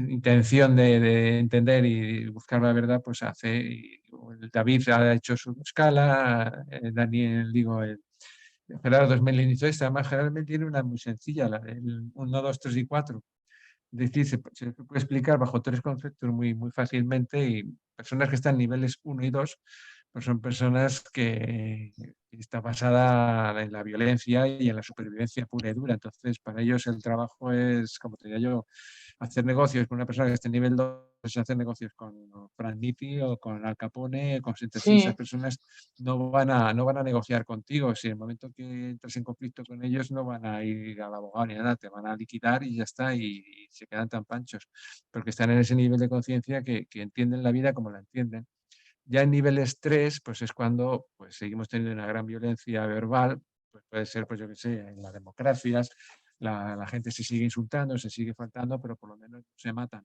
intención de entender y buscar la verdad, pues hace. El David ha hecho su escala, Daniel, digo, Gerardo Esmel inició esta, además generalmente tiene una muy sencilla, el 1, 2, 3 y 4. Es decir, se puede explicar bajo tres conceptos muy, muy fácilmente, y personas que están en niveles 1 y 2 pues son personas que está basada en la violencia y en la supervivencia pura y dura. Entonces, para ellos el trabajo es, como te diría yo, hacer negocios con una persona que esté en nivel 2 es hacer negocios con Frank Nitti o con Al Capone, con Sentencing. Esas Sí, personas no van a negociar contigo. Si en el momento que entras en conflicto con ellos, no van a ir al abogado ni nada, te van a liquidar y ya está, y se quedan tan panchos, porque están en ese nivel de conciencia que entienden la vida como la entienden. Ya en niveles 3 pues es cuando pues, seguimos teniendo una gran violencia verbal, pues puede ser, pues yo qué sé, en las democracias, la gente se sigue insultando, se sigue faltando, pero por lo menos se matan.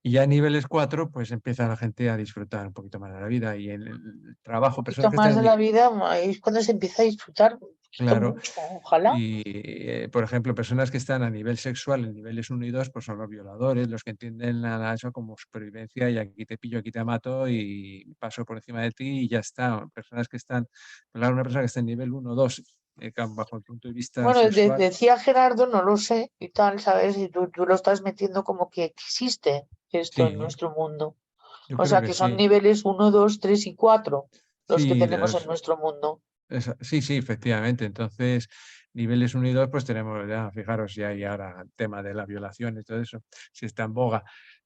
Y ya a niveles 4, pues empieza la gente a disfrutar un poquito más de la vida y en el trabajo, Un personas poquito que más están de la vida, ahí es cuando se empieza a disfrutar, un poquito claro, mucho, ojalá. y por ejemplo, personas que están a nivel sexual, en niveles 1 y 2, pues son los violadores, los que entienden a eso como supervivencia y aquí te pillo, aquí te mato y paso por encima de ti y ya está. Personas que están, claro, una persona que está en nivel 1 o 2, bajo el punto de vista Bueno, sexual, decía Gerardo, no lo sé, y tal, ¿sabes? Y tú lo estás metiendo como que existe esto en sí, nuestro mundo. yo O creo sea, que que son sí. niveles 1, 2, 3 y 4 los que Sí, tenemos en nuestro mundo. sí, sí, efectivamente. Entonces, niveles 1 y 2, pues tenemos ya, fijaros, ya hay ahora el tema de la violación y todo eso, si está en boga.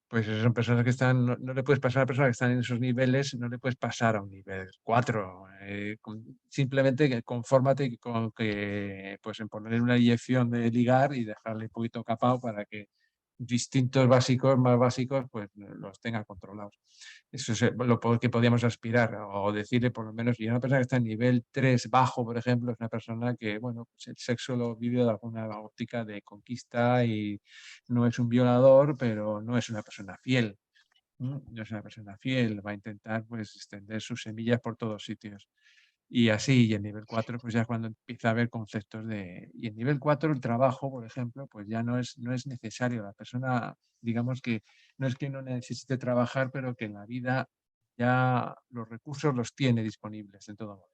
Pues son personas que están, no le puedes pasar a personas que están en esos niveles, no le puedes pasar a un nivel 4. Simplemente confórmate con que, pues en ponerle una inyección de ligar y dejarle un poquito capado para que distintos básicos, más básicos, pues los tenga controlados. Eso es lo que podríamos aspirar o decirle por lo menos, y una persona que está en nivel 3 bajo, por ejemplo, es una persona que, bueno, pues el sexo lo vive de alguna óptica de conquista y no es un violador, pero no es una persona fiel. No es una persona fiel, va a intentar pues extender sus semillas por todos sitios. Y así, y en nivel 4 pues ya cuando empieza a haber conceptos de... Y en nivel 4 el trabajo, por ejemplo, pues ya no es necesario. La persona, digamos que no necesite trabajar, pero que en la vida ya los recursos los tiene disponibles en todo momento.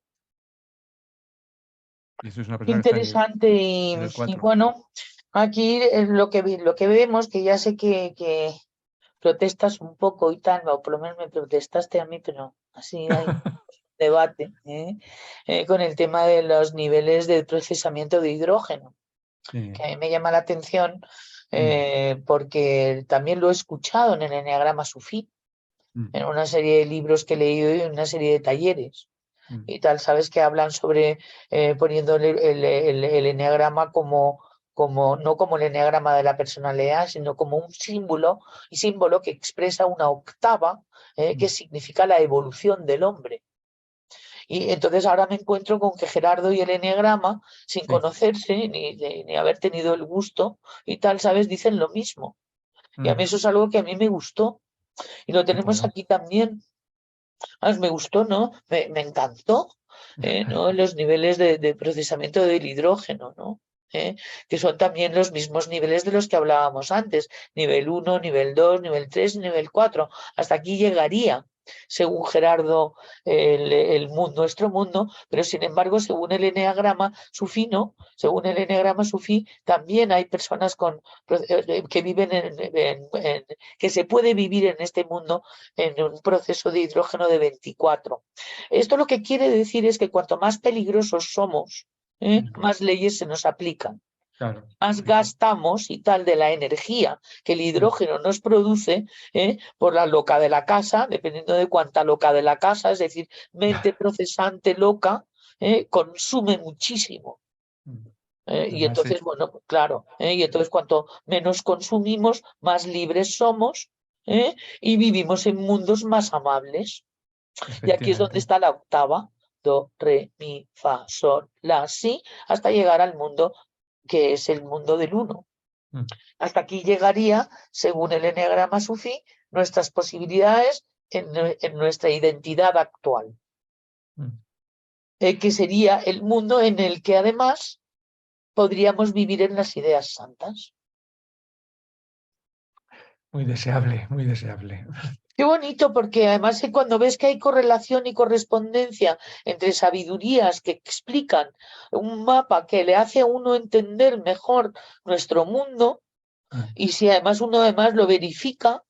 Y eso es una persona que está en Interesante nivel y 4. bueno, aquí es lo que vemos, que ya sé que protestas un poco y tal, o por lo menos me protestaste a mí, pero así hay debate, con el tema de los niveles de procesamiento de hidrógeno, Sí. que a mí me llama la atención Mm, porque también lo he escuchado en el Eneagrama Sufí, mm, en una serie de libros que he leído y en una serie de talleres. mm. Y tal, sabes que hablan sobre poniendo el eneagrama como, no como el eneagrama de la personalidad, sino como un símbolo que expresa una octava que significa la evolución del hombre. Y entonces ahora me encuentro con que Gerardo y el eneagrama, sin Sí. conocerse ni haber tenido el gusto y tal, ¿sabes? Dicen lo mismo. Y a mí Mm, eso es algo que a mí me gustó. Y lo de tenemos acuerdo. aquí también. Me gustó, ¿no? Me encantó, ¿no? Los niveles de procesamiento del hidrógeno, ¿no? Que son también los mismos niveles de los que hablábamos antes, nivel 1, nivel 2, nivel 3, nivel 4. Hasta aquí llegaría, según Gerardo, nuestro mundo, pero sin embargo, según el eneagrama sufí, ¿no? Según el eneagrama sufí, también hay personas que viven que se puede vivir en este mundo en un proceso de hidrógeno de 24. Esto lo que quiere decir es que cuanto más peligrosos somos, más leyes se nos aplican. Claro. Más gastamos y tal de la energía que el Mm, hidrógeno nos produce por la loca de la casa, dependiendo de cuánta loca de la casa, es decir, mente procesante loca, consume muchísimo. mm. Y Además, entonces, bueno, pues claro, y entonces cuanto menos consumimos, más libres somos y vivimos en mundos más amables. Y aquí es donde efectivamente. está la octava, do, re, mi, fa, sol, la, si, hasta llegar al mundo que es el mundo del uno. Mm, Hasta aquí llegaría, según el eneagrama sufí, nuestras posibilidades en nuestra identidad actual, mm. que sería el mundo en el que además podríamos vivir en las ideas santas. Muy deseable, muy deseable. Qué bonito, porque además cuando ves que hay correlación y correspondencia entre sabidurías que explican un mapa que le hace a uno entender mejor nuestro mundo, Mm. y si además uno además lo verifica,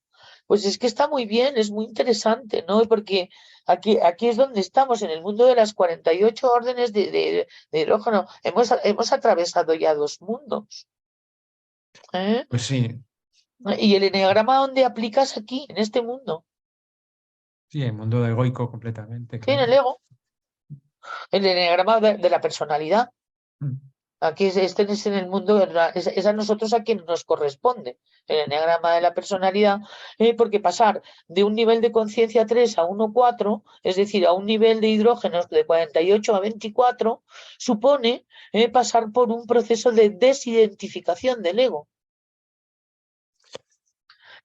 pues es que está muy bien, es muy interesante, ¿no? Porque aquí es donde estamos, en el mundo de las 48 órdenes de hidrógeno. Hemos atravesado ya dos mundos. ¿Eh? Pues sí, Y el eneagrama, ¿dónde aplicas aquí, en este mundo? sí, el mundo egoico completamente, Sí, en claro. el ego. El eneagrama de la personalidad. Mm. Aquí este es en el mundo, es a nosotros a quien nos corresponde el eneagrama de la personalidad, porque pasar de un nivel de conciencia 3 a 1,4, es decir, a un nivel de hidrógenos de 48 a 24, supone pasar por un proceso de desidentificación del ego,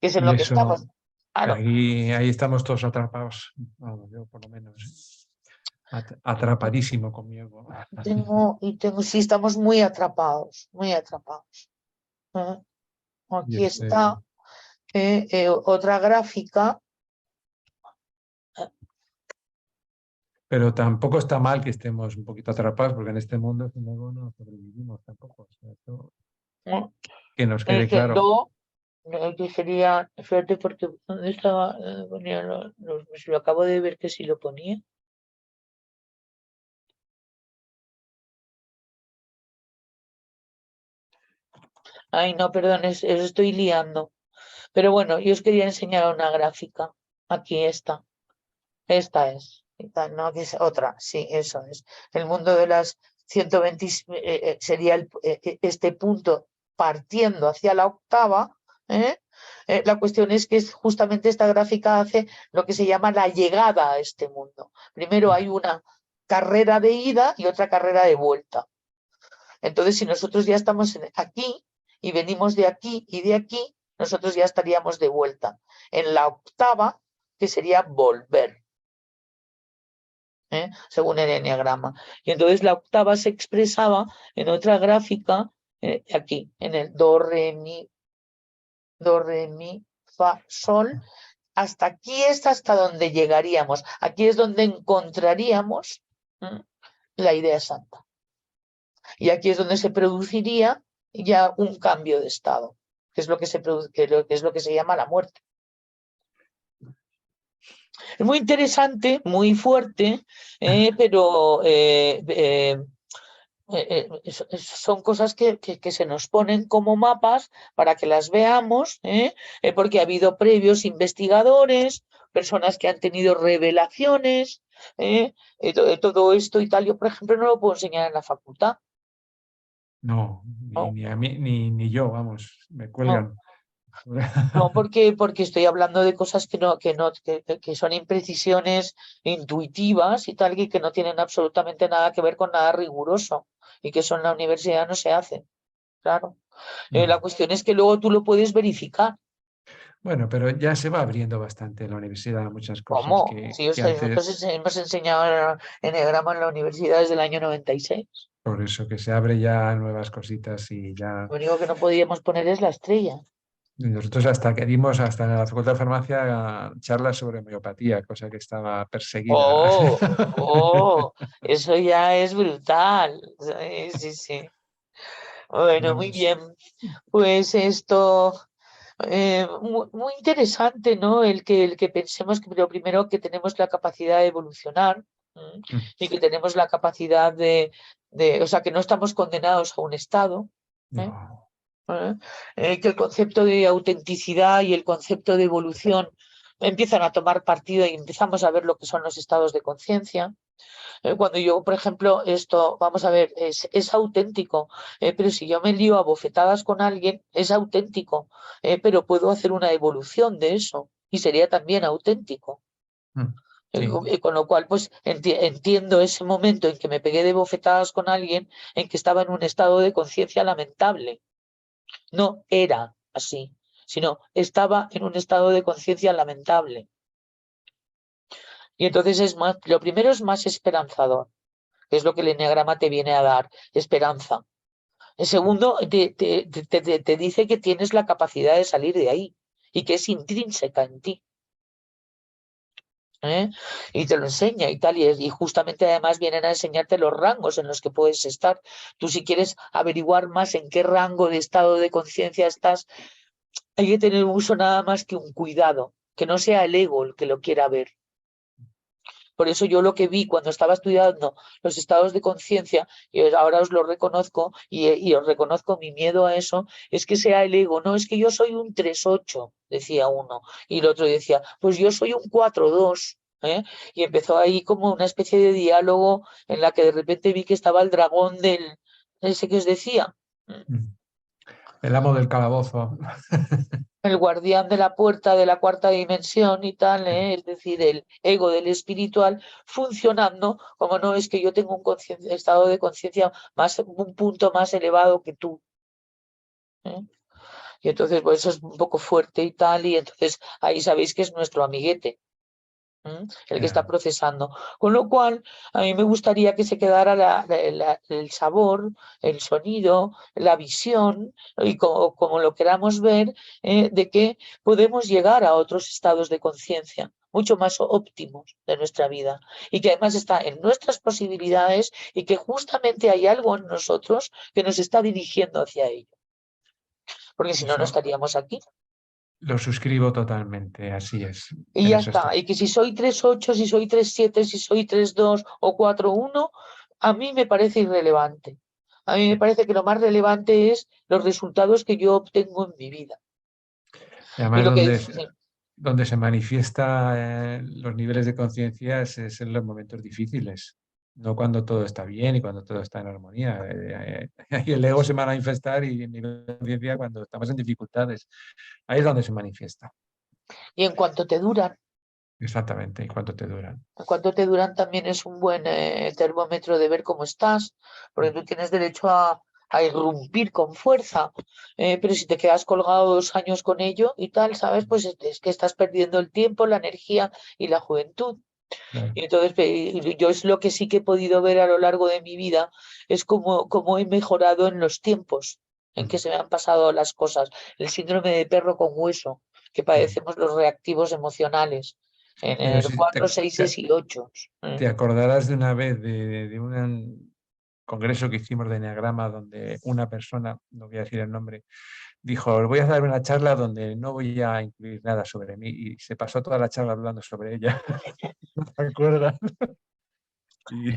que es en Y lo que eso, estamos. Claro. ahí estamos todos atrapados, vamos, yo por lo menos, atrapadísimo con mi ego. Sí, estamos muy atrapados, muy atrapados. Aquí está otra gráfica. Pero tampoco está mal que estemos un poquito atrapados, porque en este mundo sin ego no sobrevivimos tampoco. O sea, que nos quede claro. Que sería, fíjate, porque ¿dónde estaba? Ponía si lo acabo de ver que sí lo ponía. Ay, no, perdón, estoy liando. Pero bueno, yo os quería enseñar una gráfica. Aquí está. Esta es. No, aquí es otra. Sí, eso es. El mundo de las 120 sería este punto partiendo hacia la octava. La cuestión es que justamente esta gráfica hace lo que se llama la llegada a este mundo. Primero hay una carrera de ida y otra carrera de vuelta. Entonces, si nosotros ya estamos aquí y venimos de aquí y de aquí, nosotros ya estaríamos de vuelta en la octava, que sería volver, según el eneagrama. Y entonces la octava se expresaba en otra gráfica, aquí, en el do, re, mi, fa, sol. Hasta aquí es hasta donde llegaríamos. Aquí es donde encontraríamos la idea santa. Y aquí es donde se produciría ya un cambio de estado, que es lo que se llama la muerte. Es muy interesante, muy fuerte, pero son cosas que se nos ponen como mapas para que las veamos, porque ha habido previos investigadores, personas que han tenido revelaciones, todo esto y tal. Yo, por ejemplo, no lo puedo enseñar en la facultad. No, ni a mí, ni yo, vamos, me cuelgan. No, porque estoy hablando de cosas que son imprecisiones intuitivas y tal, y que no tienen absolutamente nada que ver con nada riguroso y que eso en la universidad no se hace. Claro. La cuestión es que luego tú lo puedes verificar. Bueno, pero ya se va abriendo bastante en la universidad muchas cosas. ¿Cómo? que Sí, nosotros hemos enseñado eneagrama en la universidad desde el año 96. Por eso que se abre ya nuevas cositas y ya. Lo único que no podíamos poner es la estrella. Nosotros hasta dimos hasta en la Facultad de Farmacia charlas sobre homeopatía, cosa que estaba perseguida. Eso ya es brutal. Sí, sí. Bueno, muy bien. Pues esto, muy interesante, ¿no? El que pensemos que lo primero que tenemos la capacidad de evolucionar y que tenemos la capacidad o sea, que no estamos condenados a un estado. No. Que el concepto de autenticidad y el concepto de evolución empiezan a tomar partido y empezamos a ver lo que son los estados de conciencia. Cuando yo, por ejemplo, vamos a ver, es auténtico, pero si yo me lío a bofetadas con alguien, es auténtico, pero puedo hacer una evolución de eso y sería también auténtico. Sí. Con lo cual, pues entiendo ese momento en que me pegué de bofetadas con alguien en que estaba en un estado de conciencia lamentable. No era así, sino estaba en un estado de conciencia lamentable. Y entonces lo primero es más esperanzador, que es lo que el eneagrama te viene a dar, esperanza. El segundo, te dice que tienes la capacidad de salir de ahí y que es intrínseca en ti. Y te lo enseña y tal, y justamente además vienen a enseñarte los rangos en los que puedes estar. Tú, si quieres averiguar más en qué rango de estado de conciencia estás, hay que tener uso nada más que un cuidado, que no sea el ego el que lo quiera ver. Por eso yo lo que vi cuando estaba estudiando los estados de conciencia, y ahora os lo reconozco, y os reconozco mi miedo a eso, es que sea el ego. No, es que yo soy un 3,8, decía uno, y el otro decía, pues yo soy un 4,2. Y empezó ahí como una especie de diálogo en la que de repente vi que estaba el dragón ese que os decía. El amo del calabozo. El guardián de la puerta de la cuarta dimensión y tal, es decir, el ego del espiritual funcionando como no es que yo tengo un estado de conciencia un punto más elevado que tú. Y entonces pues eso es un poco fuerte y tal, y entonces ahí sabéis que es nuestro amiguete, el que está procesando. Con lo cual, a mí me gustaría que se quedara el sabor, el sonido, la visión, y como lo queramos ver, de que podemos llegar a otros estados de conciencia mucho más óptimos de nuestra vida y que además está en nuestras posibilidades y que justamente hay algo en nosotros que nos está dirigiendo hacia ello. Porque si no, no estaríamos aquí. Lo suscribo totalmente, así es. Y ya está. Y que si soy 3.8, si soy 3.7, si soy 3.2 o 4.1, a mí me parece irrelevante. A mí me parece que lo más relevante es los resultados que yo obtengo en mi vida. Y además, donde se manifiesta los niveles de conciencia es en los momentos difíciles, no cuando todo está bien y cuando todo está en armonía. Y el ego se va a manifestar y el nivel de conciencia cuando estamos en dificultades. Ahí es donde se manifiesta. Y en cuanto te duran. Exactamente, y cuánto te duran. En cuanto te duran también es un buen termómetro de ver cómo estás, porque tú tienes derecho a irrumpir con fuerza, pero si te quedas colgado 2 años con ello y tal, ¿sabes? Pues es que estás perdiendo el tiempo, la energía y la juventud. Claro. Y entonces yo es lo que sí que he podido ver a lo largo de mi vida, es cómo he mejorado en los tiempos en que se me han pasado las cosas. El síndrome de perro con hueso, que padecemos los reactivos emocionales, en el 4, 6 y 8. Te acordarás de una vez de un congreso que hicimos de Enneagrama donde una persona, no voy a decir el nombre, dijo, os voy a dar una charla donde no voy a incluir nada sobre mí, y se pasó toda la charla hablando sobre ella. ¿No te acuerdas?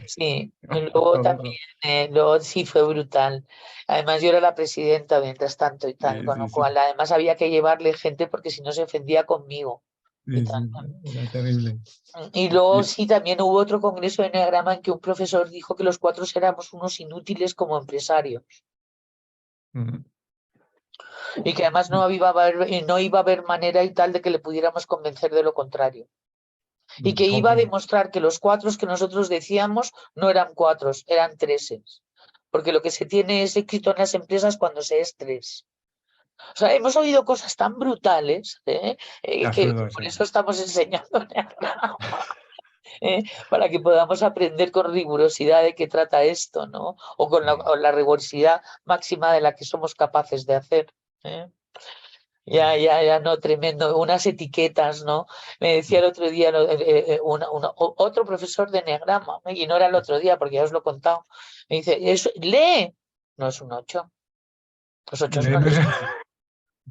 Sí, luego también, luego sí fue brutal. Además yo era la presidenta mientras tanto y tal, con lo cual además había que llevarle gente porque si no se ofendía conmigo. Y tal. Era terrible. Y luego sí, también hubo otro congreso de Enneagrama en que un profesor dijo que los 4 éramos unos inútiles como empresarios. Y que además no iba a haber manera y tal de que le pudiéramos convencer de lo contrario. Y que iba a demostrar que los 4 que nosotros decíamos no eran 4, eran 3. Porque lo que se tiene es éxito en las empresas cuando se es 3. O sea, hemos oído cosas tan brutales que por eso estamos enseñando para que podamos aprender con rigurosidad de qué trata esto, ¿no? O con la rigurosidad máxima de la que somos capaces de hacer. Ya, no, tremendo. Unas etiquetas, ¿no? Me decía el otro día otro profesor de Enneagrama, y no era el otro día porque ya os lo he contado. Me dice, lee. No es un 8. Los 8 no leen.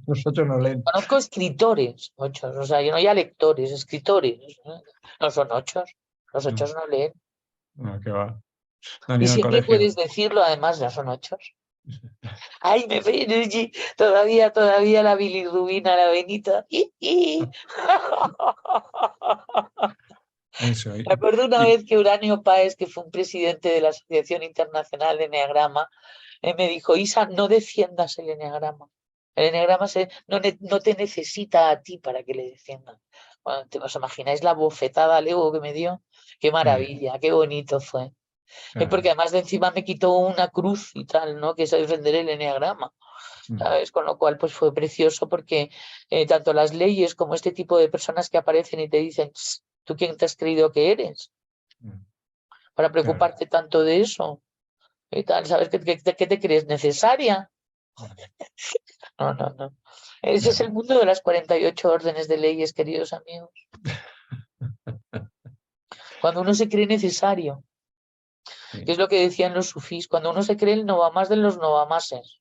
Los 8 no leen. Conozco escritores, 8, o sea, yo no ya lectores, escritores. No son 8. Los 8 no leen. No, qué va. Y siempre puedes decirlo, además, ya son 8. Ay, me viene todavía la bilirrubina, la venita. Me acuerdo una vez que Uranio Páez, que fue un presidente de la Asociación Internacional de Enneagrama, me dijo, Isa, no defiendas el enneagrama. El enneagrama no te necesita a ti para que le defiendan. Bueno, ¿os imagináis la bofetada al ego que me dio? Qué maravilla, qué bonito fue. Porque además de encima me quitó una cruz y tal, ¿no? Que es defender el enneagrama. ¿Sabes? Con lo cual pues fue precioso porque tanto las leyes como este tipo de personas que aparecen y te dicen, ¿tú quién te has creído que eres? Para preocuparte tanto de eso. Y tal, ¿sabes qué te crees? ¿Necesaria? No. Ese es el mundo de las 48 órdenes de leyes, queridos amigos. Cuando uno se cree necesario. Que es lo que decían los sufís, cuando uno se cree el novamás de los novamases.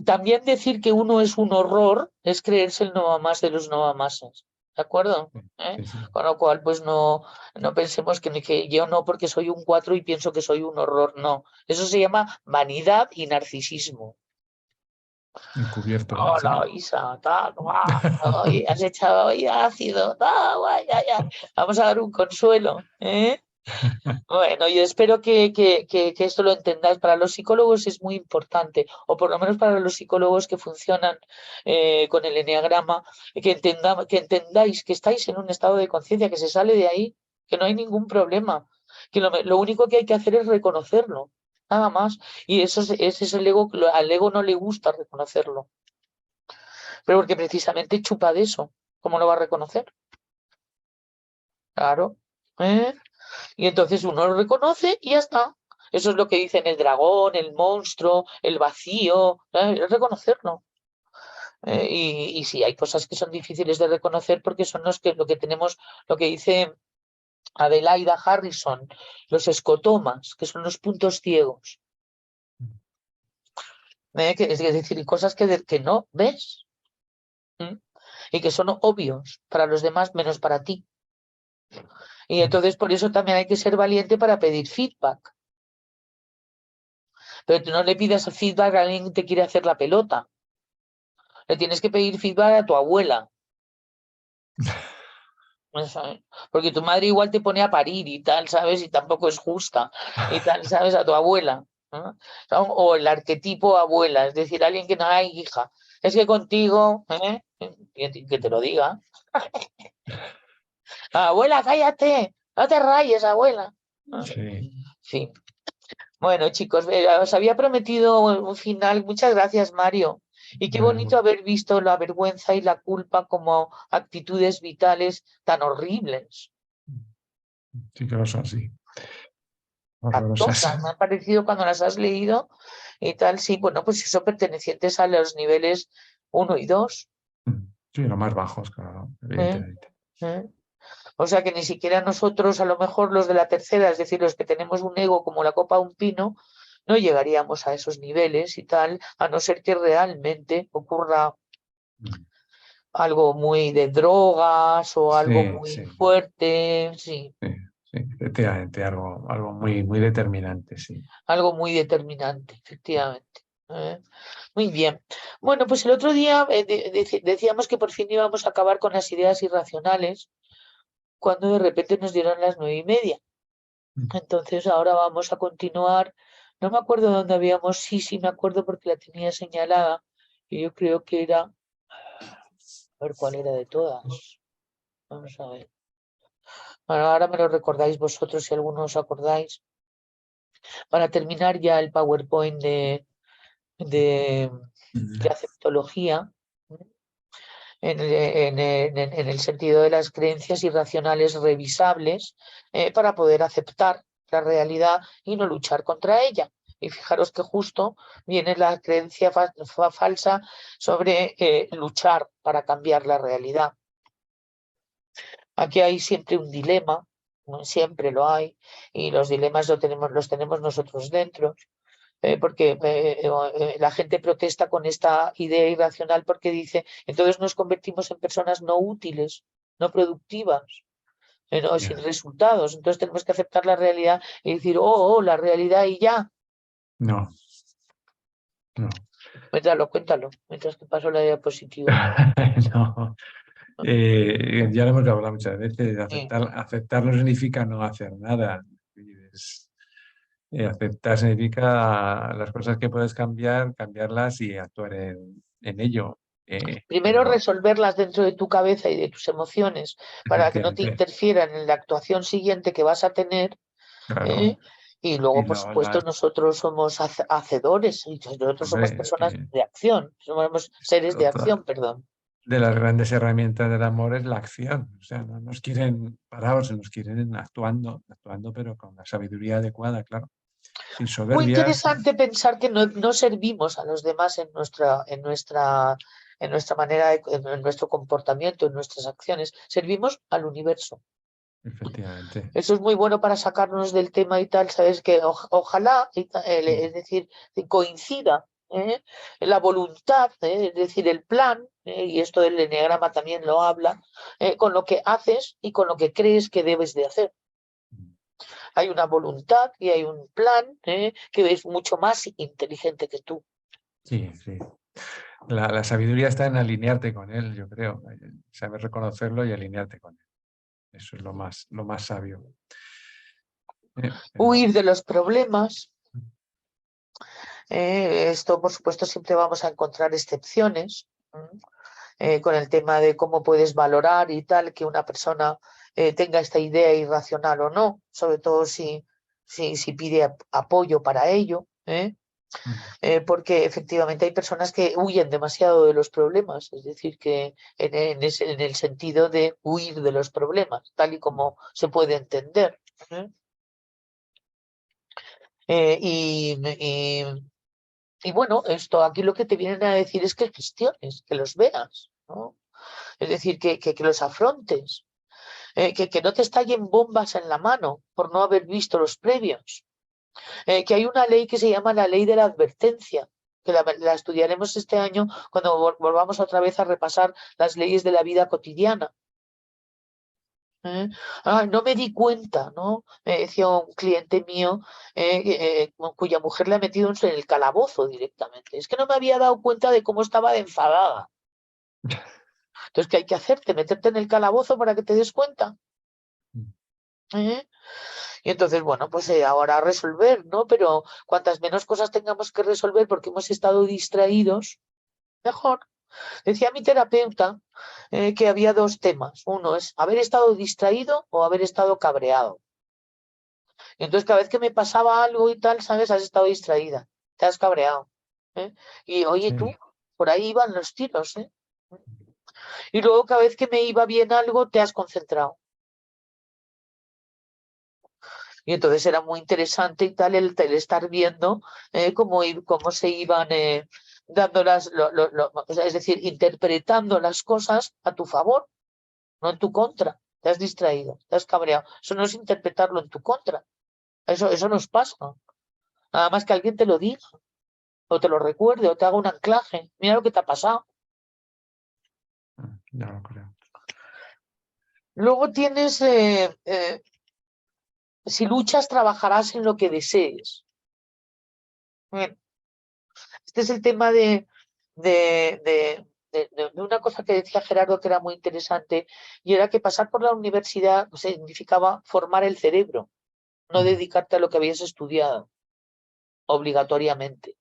También decir que uno es un horror es creerse el novamás de los novamases. ¿De acuerdo? Sí. Con lo cual, pues no pensemos que yo no porque soy un 4 y pienso que soy un horror. No. Eso se llama vanidad y narcisismo. Encubierto. Hola, Isa, has echado hoy ácido. Ya. Vamos a dar un consuelo. Bueno, yo espero que esto lo entendáis. Para los psicólogos es muy importante, o por lo menos para los psicólogos que funcionan con el eneagrama, que entendáis que estáis en un estado de conciencia, que se sale de ahí, que no hay ningún problema, que lo único que hay que hacer es reconocerlo, nada más. Y ese es el ego, al ego no le gusta reconocerlo, pero porque precisamente chupa de eso. ¿Cómo lo va a reconocer? Claro. ¿Eh? Y entonces uno lo reconoce y ya está. Eso es lo que dicen el dragón, el monstruo, el vacío, es reconocerlo. Y sí, hay cosas que son difíciles de reconocer porque son lo que tenemos, lo que dice Adelaida Harrison, los escotomas, que son los puntos ciegos. Es decir, cosas que no ves. Y que son obvios para los demás menos para ti. Y entonces por eso también hay que ser valiente para pedir feedback. Pero tú no le pidas feedback a alguien que te quiere hacer la pelota. Le tienes que pedir feedback a tu abuela. ¿Sabes? Porque tu madre igual te pone a parir y tal, ¿sabes? Y tampoco es justa. Y tal, ¿sabes? A tu abuela. ¿No? O el arquetipo abuela, es decir, alguien que no hay hija. Es que contigo, que te lo diga. Abuela, cállate. No te rayes, abuela. Sí. Sí. Bueno, chicos, os había prometido un final. Muchas gracias, Mario. Y qué bonito haber visto la vergüenza y la culpa como actitudes vitales tan horribles. Sí que lo son, sí. Horrorosas. Espantosas, me han parecido cuando las has leído y tal. Sí, bueno, pues eso pertenecientes a los niveles 1 y 2. Sí, los más bajos, claro, ¿Eh? evidentemente. ¿Eh? O sea que ni siquiera nosotros, a lo mejor los de la tercera, es decir, los que tenemos un ego como la copa de un pino, no llegaríamos a esos niveles y tal, a no ser que realmente ocurra algo muy de drogas o algo Sí, muy sí, fuerte, sí, sí, sí, efectivamente, algo muy, muy determinante, sí. algo muy determinante, efectivamente. ¿Eh? Muy bien. Bueno, pues el otro día decíamos que por fin íbamos a acabar con las ideas irracionales, cuando de repente nos dieron las 9:30. Entonces ahora vamos a continuar. No me acuerdo dónde habíamos, sí me acuerdo porque la tenía señalada, y yo creo que era, a ver cuál era de todas. Vamos a ver. Bueno, ahora me lo recordáis vosotros si alguno os acordáis. Para terminar ya el PowerPoint de aceptología, en el sentido de las creencias irracionales revisables, para poder aceptar la realidad y no luchar contra ella. Y fijaros que justo viene la creencia falsa sobre luchar para cambiar la realidad. Aquí hay siempre un dilema, siempre lo hay, y los dilemas los tenemos nosotros dentro, porque la gente protesta con esta idea irracional porque dice, entonces nos convertimos en personas no útiles, no productivas, no, sin resultados. Entonces tenemos que aceptar la realidad y decir, la realidad y ya. No. Cuéntalo, mientras que paso la diapositiva. No. Ya lo hemos hablado muchas veces. Sí. Aceptar no significa no hacer nada. Aceptar significa las cosas que puedes cambiar, cambiarlas y actuar en ello. Primero Pero resolverlas dentro de tu cabeza y de tus emociones para que no te efectivamente, interfieran en la actuación siguiente que vas a tener. claro. ¿Eh? Y Y luego, por luego supuesto, nosotros somos hacedores y nosotros somos hombre, personas de acción, somos seres de acción, perdón. de las grandes herramientas del amor es la acción. O sea, no nos quieren parados, nos quieren actuando, pero con la sabiduría adecuada, claro. Sin Muy soberbias. interesante pensar que no servimos a los demás en nuestra manera, en nuestro comportamiento, en nuestras acciones, servimos al universo. Efectivamente. Eso es muy bueno para sacarnos del tema y tal, sabes que ojalá, es decir, coincida la voluntad, es decir, el plan, y esto del eneagrama también lo habla, con lo que haces y con lo que crees que debes de hacer. Hay una voluntad y hay un plan que es mucho más inteligente que tú. Sí, sí. La sabiduría está en alinearte con él, yo creo. Saber reconocerlo y alinearte con él. Eso es lo más sabio. huir de los problemas. Esto, por supuesto, siempre vamos a encontrar excepciones con el tema de cómo puedes valorar y tal, que una persona tenga esta idea irracional o no, sobre todo si pide apoyo para ello. Porque efectivamente hay personas que huyen demasiado de los problemas, es decir, que en el sentido de huir de los problemas, tal y como se puede entender. Y bueno, esto aquí lo que te vienen a decir es que gestiones, que los veas, ¿no? Es decir, que los afrontes, que no te estallen bombas en la mano por no haber visto los previos. Que hay una ley que se llama la ley de la advertencia, que la estudiaremos este año cuando volvamos otra vez a repasar las leyes de la vida cotidiana. No me di cuenta, ¿no? Me decía un cliente mío cuya mujer le ha metido en el calabozo directamente. Es que no me había dado cuenta de cómo estaba de enfadada. Entonces, ¿qué hay que hacerte? ¿Meterte en el calabozo para que te des cuenta? Y entonces, bueno, pues ahora a resolver, ¿no? Pero cuantas menos cosas tengamos que resolver porque hemos estado distraídos, mejor. Decía mi terapeuta que había dos temas. Uno es haber estado distraído o haber estado cabreado. Y entonces cada vez que me pasaba algo y tal, ¿sabes? Has estado distraída, te has cabreado. Y oye, tú, por ahí iban los tiros. Y luego cada vez que me iba bien algo, te has concentrado. Y entonces era muy interesante y tal el estar viendo cómo se iban dando es decir, interpretando las cosas a tu favor, no en tu contra. Te has distraído, te has cabreado. Eso no es interpretarlo en tu contra. Eso nos pasa. Nada más que alguien te lo diga, o te lo recuerde, o te haga un anclaje. Mira lo que te ha pasado. Ya lo creo. Luego tienes, si luchas, trabajarás en lo que desees. Bien. Este es el tema de una cosa que decía Gerardo que era muy interesante, y era que pasar por la universidad significaba formar el cerebro, no dedicarte a lo que habías estudiado obligatoriamente,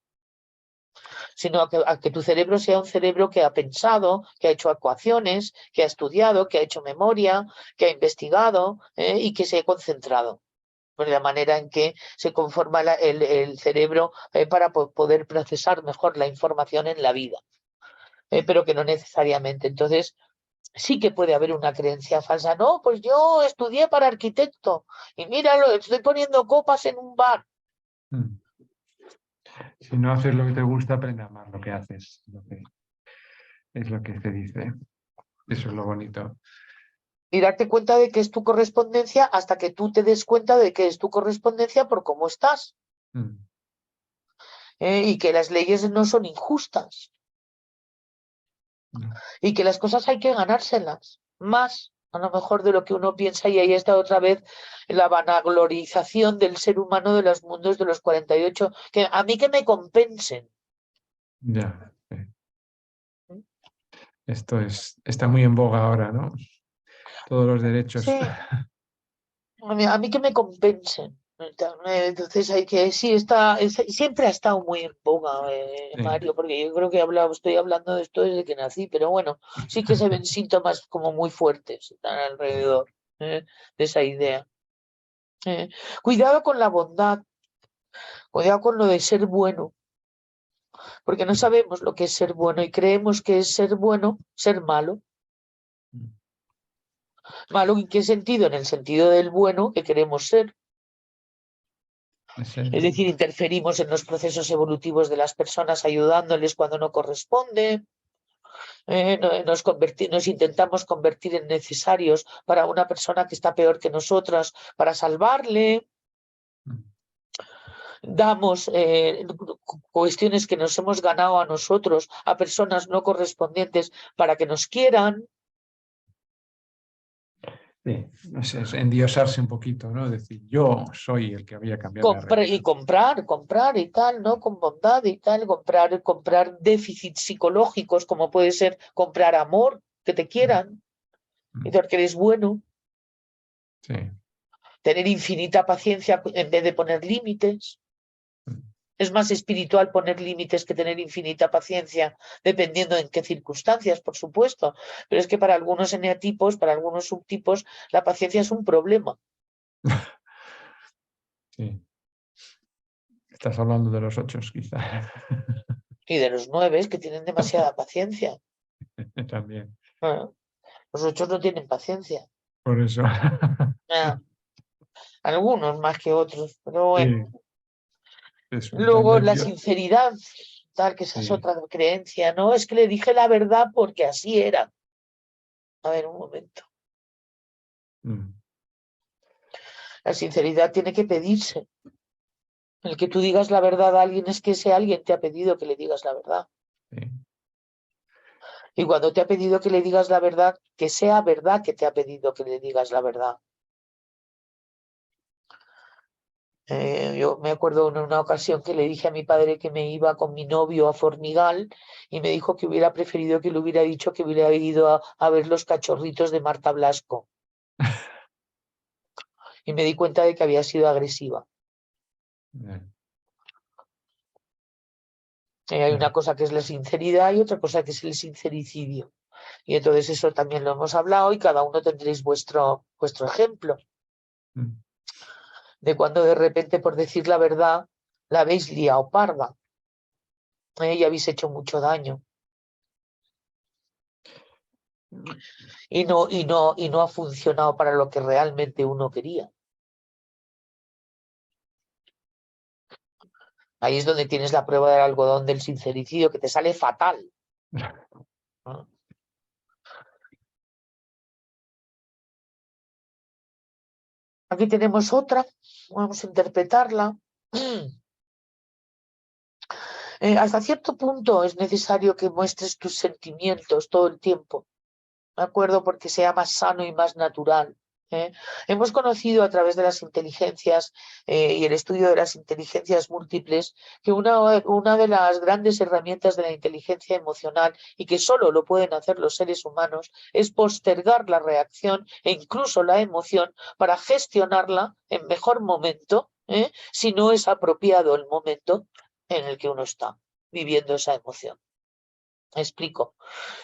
sino a que tu cerebro sea un cerebro que ha pensado, que ha hecho ecuaciones, que ha estudiado, que ha hecho memoria, que ha investigado y que se ha concentrado. Pues la manera en que se conforma el cerebro para poder procesar mejor la información en la vida, pero que no necesariamente. Entonces, sí que puede haber una creencia falsa. No, pues yo estudié para arquitecto y míralo, estoy poniendo copas en un bar. Si no haces lo que te gusta, aprende a amar lo que haces. Es lo que se dice. Eso es lo bonito. Y darte cuenta de que es tu correspondencia hasta que tú te des cuenta de que es tu correspondencia por cómo estás. Y que las leyes no son injustas. Y que las cosas hay que ganárselas. Más, a lo mejor, de lo que uno piensa. Y ahí está otra vez la vanaglorización del ser humano de los mundos de los 48. Que a mí que me compensen. Ya. Esto está muy en boga ahora, ¿no? Todos los derechos. Sí. A mí que me compensen. Entonces siempre ha estado muy en boga, Mario, porque yo creo que estoy hablando de esto desde que nací, pero bueno, sí que se ven síntomas como muy fuertes alrededor de esa idea. Cuidado con la bondad, cuidado con lo de ser bueno, porque no sabemos lo que es ser bueno y creemos que es ser bueno, ser malo. ¿Malo en qué sentido? En el sentido del bueno que queremos ser. Es decir, interferimos en los procesos evolutivos de las personas ayudándoles cuando no corresponde. Nos intentamos convertir en necesarios para una persona que está peor que nosotras para salvarle. Damos cuestiones que nos hemos ganado a nosotros, a personas no correspondientes para que nos quieran. Sí, no sé, es endiosarse un poquito, ¿no? Decir, yo soy el que había cambiado la realidad. Y comprar y tal, ¿no? Con bondad y tal, comprar déficits psicológicos, como puede ser comprar amor, que te quieran, y porque eres bueno. Sí. tener infinita paciencia en vez de poner límites. Es más espiritual poner límites que tener infinita paciencia, dependiendo en qué circunstancias, por supuesto. Pero es que para algunos eneatipos, para algunos subtipos, la paciencia es un problema. Sí. Estás hablando de los 8, quizá. Y de los 9 que tienen demasiada paciencia. También. Los 8 no tienen paciencia. Por eso. Algunos más que otros, pero bueno. Sí. Luego la sinceridad, tal, que esa es Sí. otra creencia, ¿no? Es que le dije la verdad porque así era. A ver, un momento. La sinceridad tiene que pedirse. El que tú digas la verdad a alguien es que ese alguien te ha pedido que le digas la verdad. Sí. Y cuando te ha pedido que le digas la verdad, que sea verdad que te ha pedido que le digas la verdad. Yo me acuerdo en una ocasión que le dije a mi padre que me iba con mi novio a Formigal y me dijo que hubiera preferido que le hubiera dicho que hubiera ido a ver los cachorritos de Marta Blasco. Y me di cuenta de que había sido agresiva. Hay una cosa que es la sinceridad y otra cosa que es el sincericidio. Y entonces eso también lo hemos hablado y cada uno tendréis vuestro ejemplo. De cuando de repente por decir la verdad la habéis liado parda. Y habéis hecho mucho daño. Y no ha funcionado para lo que realmente uno quería. Ahí es donde tienes la prueba del algodón del sincericidio, que te sale fatal. ¿No? Aquí tenemos otra, vamos a interpretarla. Hasta cierto punto es necesario que muestres tus sentimientos todo el tiempo, ¿de acuerdo? Porque sea más sano y más natural. Hemos conocido a través de las inteligencias y el estudio de las inteligencias múltiples que una de las grandes herramientas de la inteligencia emocional y que solo lo pueden hacer los seres humanos es postergar la reacción e incluso la emoción para gestionarla en mejor momento, si no es apropiado el momento en el que uno está viviendo esa emoción. Me explico.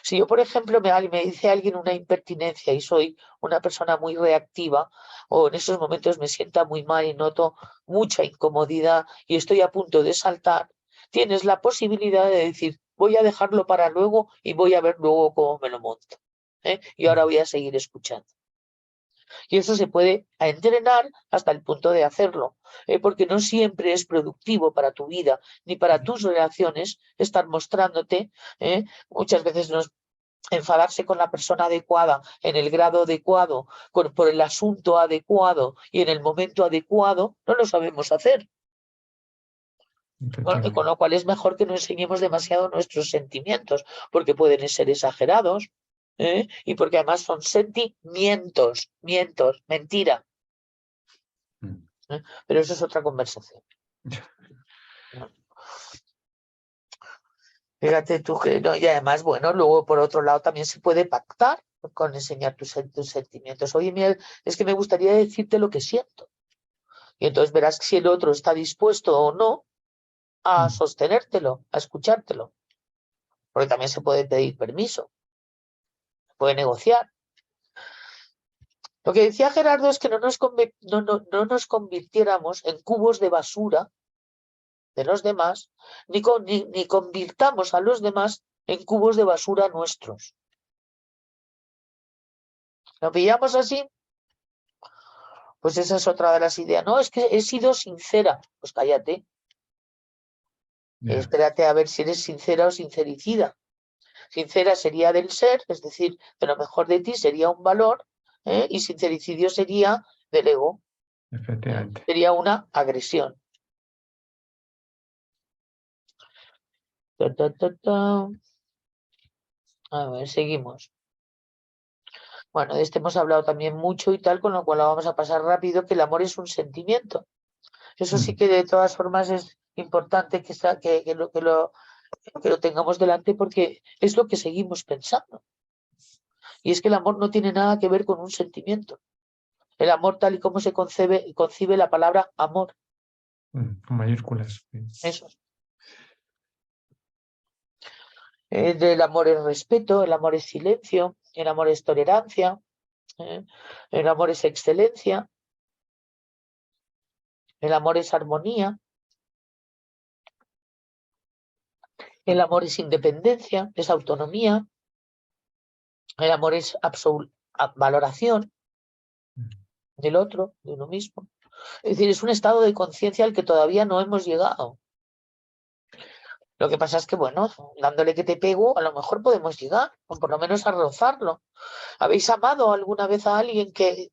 Si yo, por ejemplo, me dice alguien una impertinencia y soy una persona muy reactiva, o en esos momentos me sienta muy mal y noto mucha incomodidad y estoy a punto de saltar, tienes la posibilidad de decir, voy a dejarlo para luego y voy a ver luego cómo me lo monto. Y ahora voy a seguir escuchando. Y eso se puede entrenar hasta el punto de hacerlo, porque no siempre es productivo para tu vida ni para tus relaciones estar mostrándote. Muchas veces enfadarse con la persona adecuada, en el grado adecuado, por el asunto adecuado y en el momento adecuado, no lo sabemos hacer. Con lo cual es mejor que no enseñemos demasiado nuestros sentimientos, porque pueden ser exagerados, y porque además son sentimientos, mentira. Pero eso es otra conversación. Fíjate tú que no, y además, bueno, luego por otro lado también se puede pactar con enseñar tus sentimientos. Oye, mira, es que me gustaría decirte lo que siento. Y entonces verás si el otro está dispuesto o no a sostenértelo, a escuchártelo. Porque también se puede pedir permiso, se puede negociar. Lo que decía Gerardo es que no nos convirtiéramos en cubos de basura de los demás, ni convirtamos a los demás en cubos de basura nuestros. ¿Lo pillamos así? Pues esa es otra de las ideas. No, es que he sido sincera. Pues cállate. Espérate a ver si eres sincera o sincericida. Sincera sería del ser, es decir, de lo mejor de ti sería un valor, y sincericidio sería del ego. Efectivamente. Sería una agresión. A ver, seguimos. Bueno, de este hemos hablado también mucho y tal, con lo cual lo vamos a pasar rápido, que el amor es un sentimiento. Eso sí que de todas formas es importante que lo tengamos delante porque es lo que seguimos pensando. Y es que el amor no tiene nada que ver con un sentimiento. El amor tal y como se concibe la palabra amor. Con mayúsculas. Eso. El amor es respeto, el amor es silencio, el amor es tolerancia, el amor es excelencia, el amor es armonía, el amor es independencia, es autonomía, el amor es valoración del otro, de uno mismo. Es decir, es un estado de conciencia al que todavía no hemos llegado. Lo que pasa es que, bueno, dándole que te pego, a lo mejor podemos llegar, o por lo menos a rozarlo. ¿Habéis amado alguna vez a alguien que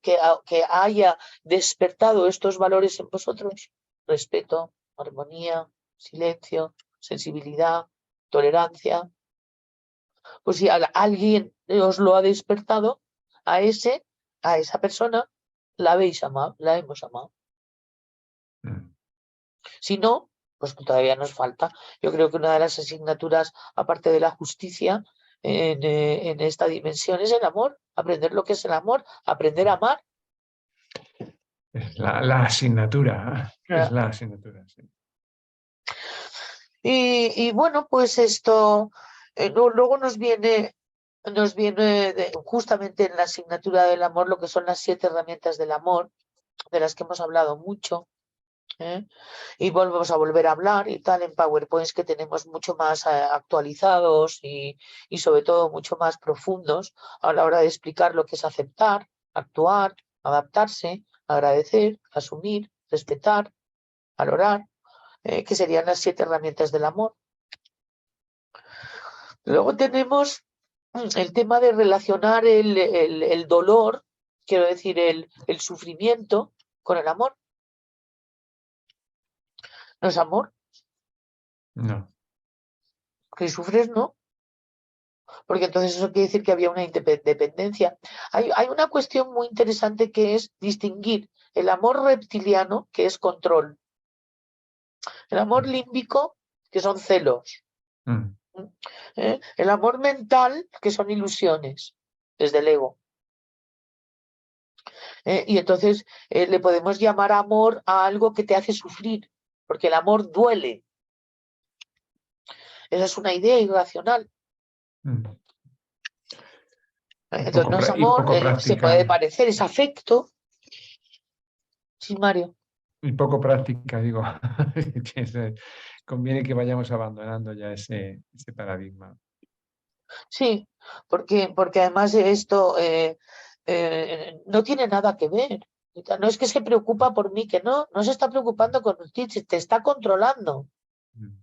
haya despertado estos valores en vosotros? Respeto, armonía, silencio, sensibilidad, tolerancia. Pues si alguien os lo ha despertado, a esa persona la habéis amado, la hemos amado. Si no, pues todavía nos falta. Yo creo que una de las asignaturas, aparte de la justicia, en esta dimensión es el amor, aprender lo que es el amor, aprender a amar. Es la asignatura, es la asignatura, sí. Y bueno, pues esto luego nos viene justamente en la asignatura del amor lo que son las 7 herramientas del amor, de las que hemos hablado mucho. Y volvemos a volver a hablar y tal en PowerPoints que tenemos mucho más actualizados y sobre todo mucho más profundos a la hora de explicar lo que es aceptar, actuar, adaptarse, agradecer, asumir, respetar, valorar, que serían las 7 herramientas del amor. Luego tenemos el tema de relacionar el dolor, quiero decir, el sufrimiento con el amor. ¿No es amor? No. Que sufres, ¿no? Porque entonces eso quiere decir que había una dependencia. Hay una cuestión muy interesante que es distinguir el amor reptiliano, que es control, el amor límbico, que son celos, el amor mental, que son ilusiones, desde el ego. Y entonces le podemos llamar amor a algo que te hace sufrir, porque el amor duele. Esa es una idea irracional. Entonces no es amor, se puede parecer, es afecto. Sí, Mario. Y poco práctica, digo. Conviene que vayamos abandonando ya ese paradigma. Sí, porque además esto no tiene nada que ver. No es que se preocupa por mí, que no se está preocupando por ti, te está controlando.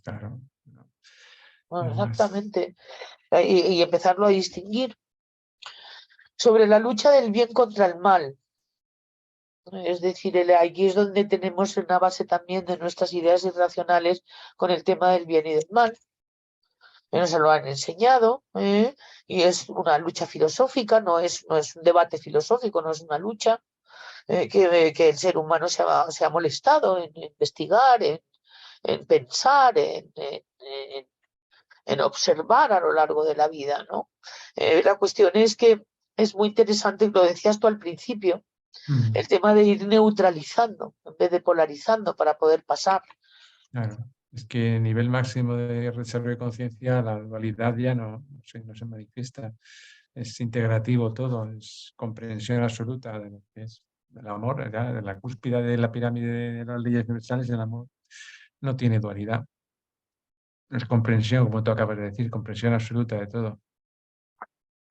Claro. Bueno, exactamente. Y empezarlo a distinguir. Sobre la lucha del bien contra el mal. Es decir, aquí es donde tenemos una base también de nuestras ideas irracionales con el tema del bien y del mal. Nos lo han enseñado, y es una lucha filosófica, no es un debate filosófico, no es una lucha que el ser humano se ha molestado en investigar, en pensar, en observar a lo largo de la vida, ¿no? La cuestión es que es muy interesante, lo decías tú al principio, el tema de ir neutralizando en vez de polarizando para poder pasar. Claro, es que a nivel máximo de desarrollo de conciencia la dualidad ya no se manifiesta, es integrativo todo, es comprensión absoluta de lo que es el amor, ya, de la cúspide de la pirámide de las leyes universales, el amor no tiene dualidad, es comprensión, como tú acabas de decir, comprensión absoluta de todo.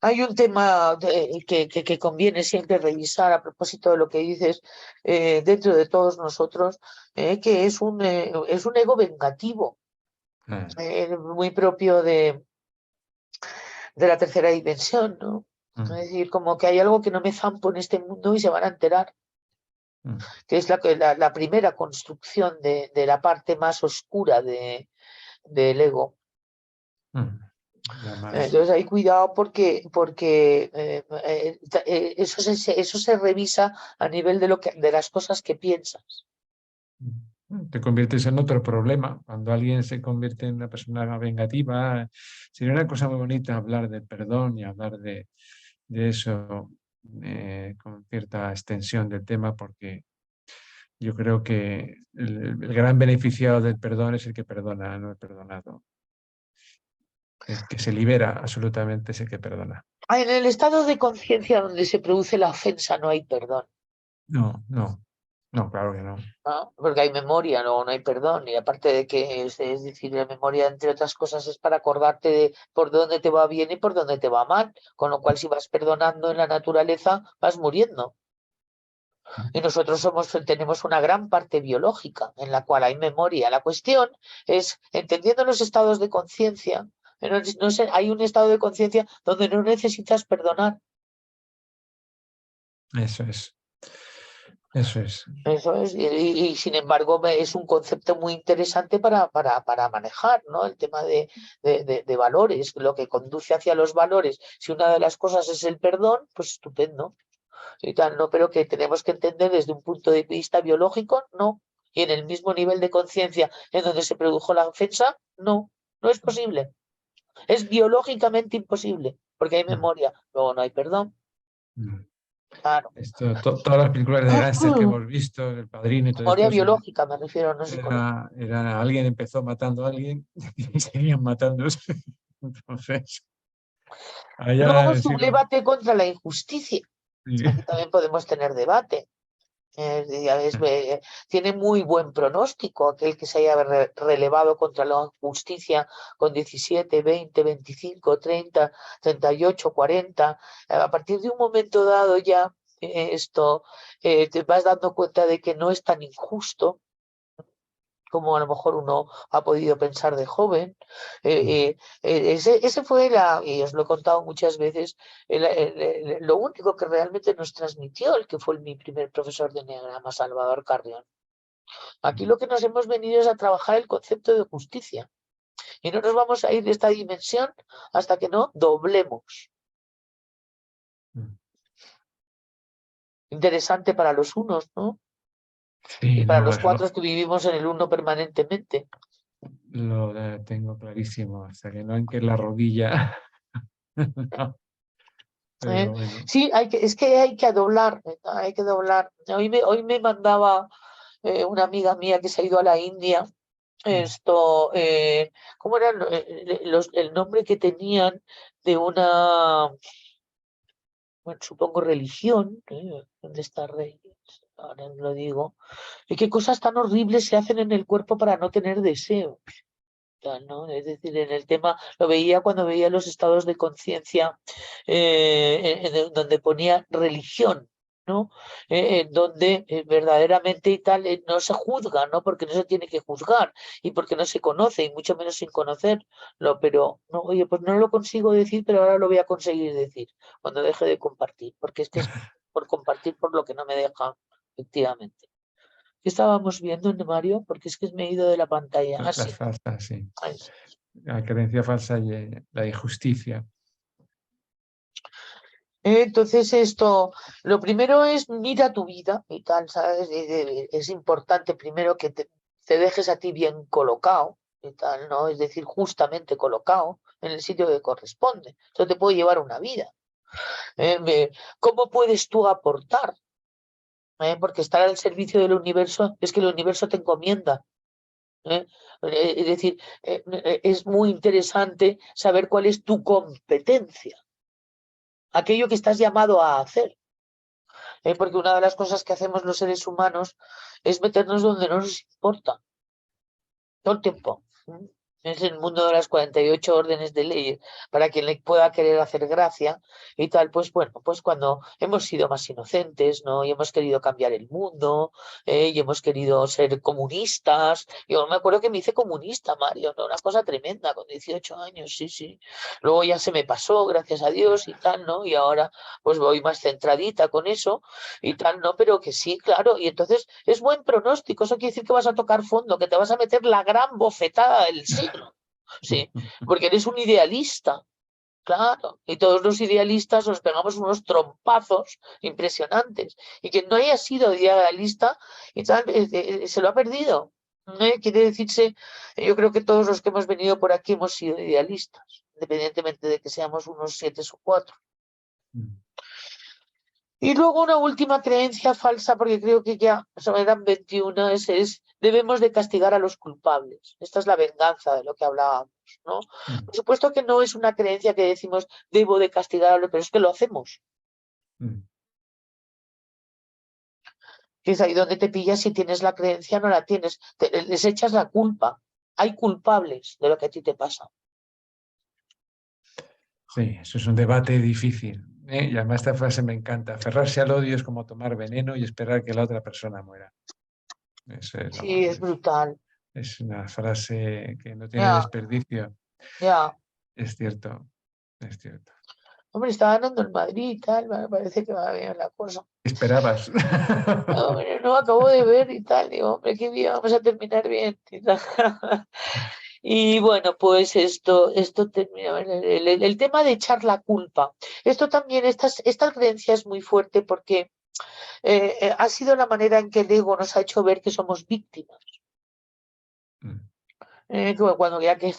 Hay un tema que conviene siempre revisar a propósito de lo que dices dentro de todos nosotros, que es un ego vengativo, muy propio de la tercera dimensión, ¿no? Es decir, como que hay algo que no me zampo en este mundo y se van a enterar, que es la primera construcción de la parte más oscura del ego. Entonces hay cuidado porque eso se revisa a nivel de las cosas que piensas. Te conviertes en otro problema. Cuando alguien se convierte en una persona vengativa, sería una cosa muy bonita hablar de perdón y hablar de eso con cierta extensión del tema, porque yo creo que el gran beneficiado del perdón es el que perdona, no el perdonado. El que se libera absolutamente es el que perdona. En el estado de conciencia donde se produce la ofensa no hay perdón, No, claro que no. ¿no? Porque hay memoria, no hay perdón. Y aparte de que es decir, la memoria, entre otras cosas, es para acordarte de por dónde te va bien y por dónde te va mal. Con lo cual, si vas perdonando en la naturaleza, vas muriendo. Y nosotros tenemos una gran parte biológica en la cual hay memoria. La cuestión es, entendiendo los estados de conciencia, hay un estado de conciencia donde no necesitas perdonar. Eso es. Eso es. Eso es, y sin embargo es un concepto muy interesante para manejar, ¿no? El tema de valores, lo que conduce hacia los valores. Si una de las cosas es el perdón, pues estupendo. Y tal, ¿no? Pero que tenemos que entender desde un punto de vista biológico, no. Y en el mismo nivel de conciencia en donde se produjo la ofensa, no. No es posible. Es biológicamente imposible, porque hay memoria, luego no hay perdón. Claro. Todas las películas de gángster que hemos visto, El Padrino y todo Memoria esto, biológica, me refiero, no psicológica. alguien empezó matando a alguien y seguían matándose. Entonces, Luego allá sublevate contra la injusticia. Aquí también podemos tener debate. Tiene muy buen pronóstico aquel que se haya relevado contra la injusticia con 17, 20, 25, 30, 38, 40. A partir de un momento dado ya te vas dando cuenta de que no es tan injusto como a lo mejor uno ha podido pensar de joven. Ese fue y os lo he contado muchas veces, lo único que realmente nos transmitió el que fue mi primer profesor de enneagrama, Salvador Carrión. Aquí lo que nos hemos venido es a trabajar el concepto de justicia. Y no nos vamos a ir de esta dimensión hasta que no doblemos. Interesante para los unos, ¿no? Sí, Y para los eso cuatro que vivimos en el uno permanentemente. lo tengo clarísimo, hasta que no hinque la rodilla. No, pero bueno. Sí, es que hay que doblar, hay que doblar. Hoy me mandaba una amiga mía que se ha ido a la India, ¿cómo era el nombre que tenían de una, bueno, supongo religión? ¿Dónde está Rey? Ahora lo digo. ¿Y qué cosas tan horribles se hacen en el cuerpo para no tener deseo? ¿No? Es decir, en el tema, lo veía cuando veía los estados de conciencia donde ponía religión, ¿no? Donde verdaderamente y tal no se juzga, ¿no? Porque no se tiene que juzgar y porque no se conoce, y mucho menos sin conocerlo, pero no, oye, pues no lo consigo decir, pero ahora lo voy a conseguir decir cuando deje de compartir, porque es que es por compartir por lo que no me deja, efectivamente. ¿Qué estábamos viendo, Mario? Porque es que me he ido de la pantalla. Las Así. falsas, sí. La creencia falsa y la injusticia. Entonces lo primero es mira tu vida y tal, ¿sabes? Es importante primero que te dejes a ti bien colocado y tal, ¿no? Es decir, justamente colocado en el sitio que corresponde. Eso te puede llevar una vida. ¿Cómo puedes tú aportar? Porque estar al servicio del universo es que el universo te encomienda. Es decir, es muy interesante saber cuál es tu competencia, aquello que estás llamado a hacer. Porque una de las cosas que hacemos los seres humanos es meternos donde no nos importa, todo el tiempo. Es el mundo de las 48 órdenes de leyes, para quien le pueda querer hacer gracia y tal, pues bueno, pues cuando hemos sido más inocentes, ¿no? Y hemos querido cambiar el mundo, y hemos querido ser comunistas. Yo me acuerdo que me hice comunista, Mario, ¿no? Una cosa tremenda, con 18 años, sí, sí. Luego ya se me pasó, gracias a Dios y tal, ¿no? Y ahora pues voy más centradita con eso y tal, ¿no? Pero que sí, claro, y entonces es buen pronóstico, eso quiere decir que vas a tocar fondo, que te vas a meter la gran bofetada del siglo, sí, porque eres un idealista, claro, y todos los idealistas nos pegamos unos trompazos impresionantes, y quien no haya sido idealista y tal, se lo ha perdido. Quiere decirse, yo creo que todos los que hemos venido por aquí hemos sido idealistas, independientemente de que seamos unos 7 o 4. Y luego una última creencia falsa, porque creo que ya me dan 21, es debemos de castigar a los culpables. Esta es la venganza de lo que hablábamos, ¿no? Por supuesto que no es una creencia que decimos debo de castigar a los, pero es que lo hacemos. Que es ahí donde te pillas, si tienes la creencia, no la tienes. Les echas la culpa. Hay culpables de lo que a ti te pasa. Sí, eso es un debate difícil. Y además esta frase me encanta. Aferrarse al odio es como tomar veneno y esperar que la otra persona muera. Eso es, Sí, es brutal. es una frase que no tiene Ya, desperdicio. ya. Es cierto, es cierto. Hombre, está ganando el Madrid y tal, me parece que va bien la cosa. ¿Esperabas? Hombre, no, acabo de ver y tal, digo, hombre, qué bien, vamos a terminar bien. Y tal. Y bueno, pues esto termina. El tema de echar la culpa. Esto también, esta creencia es muy fuerte porque ha sido la manera en que el ego nos ha hecho ver que somos víctimas. Cuando ya que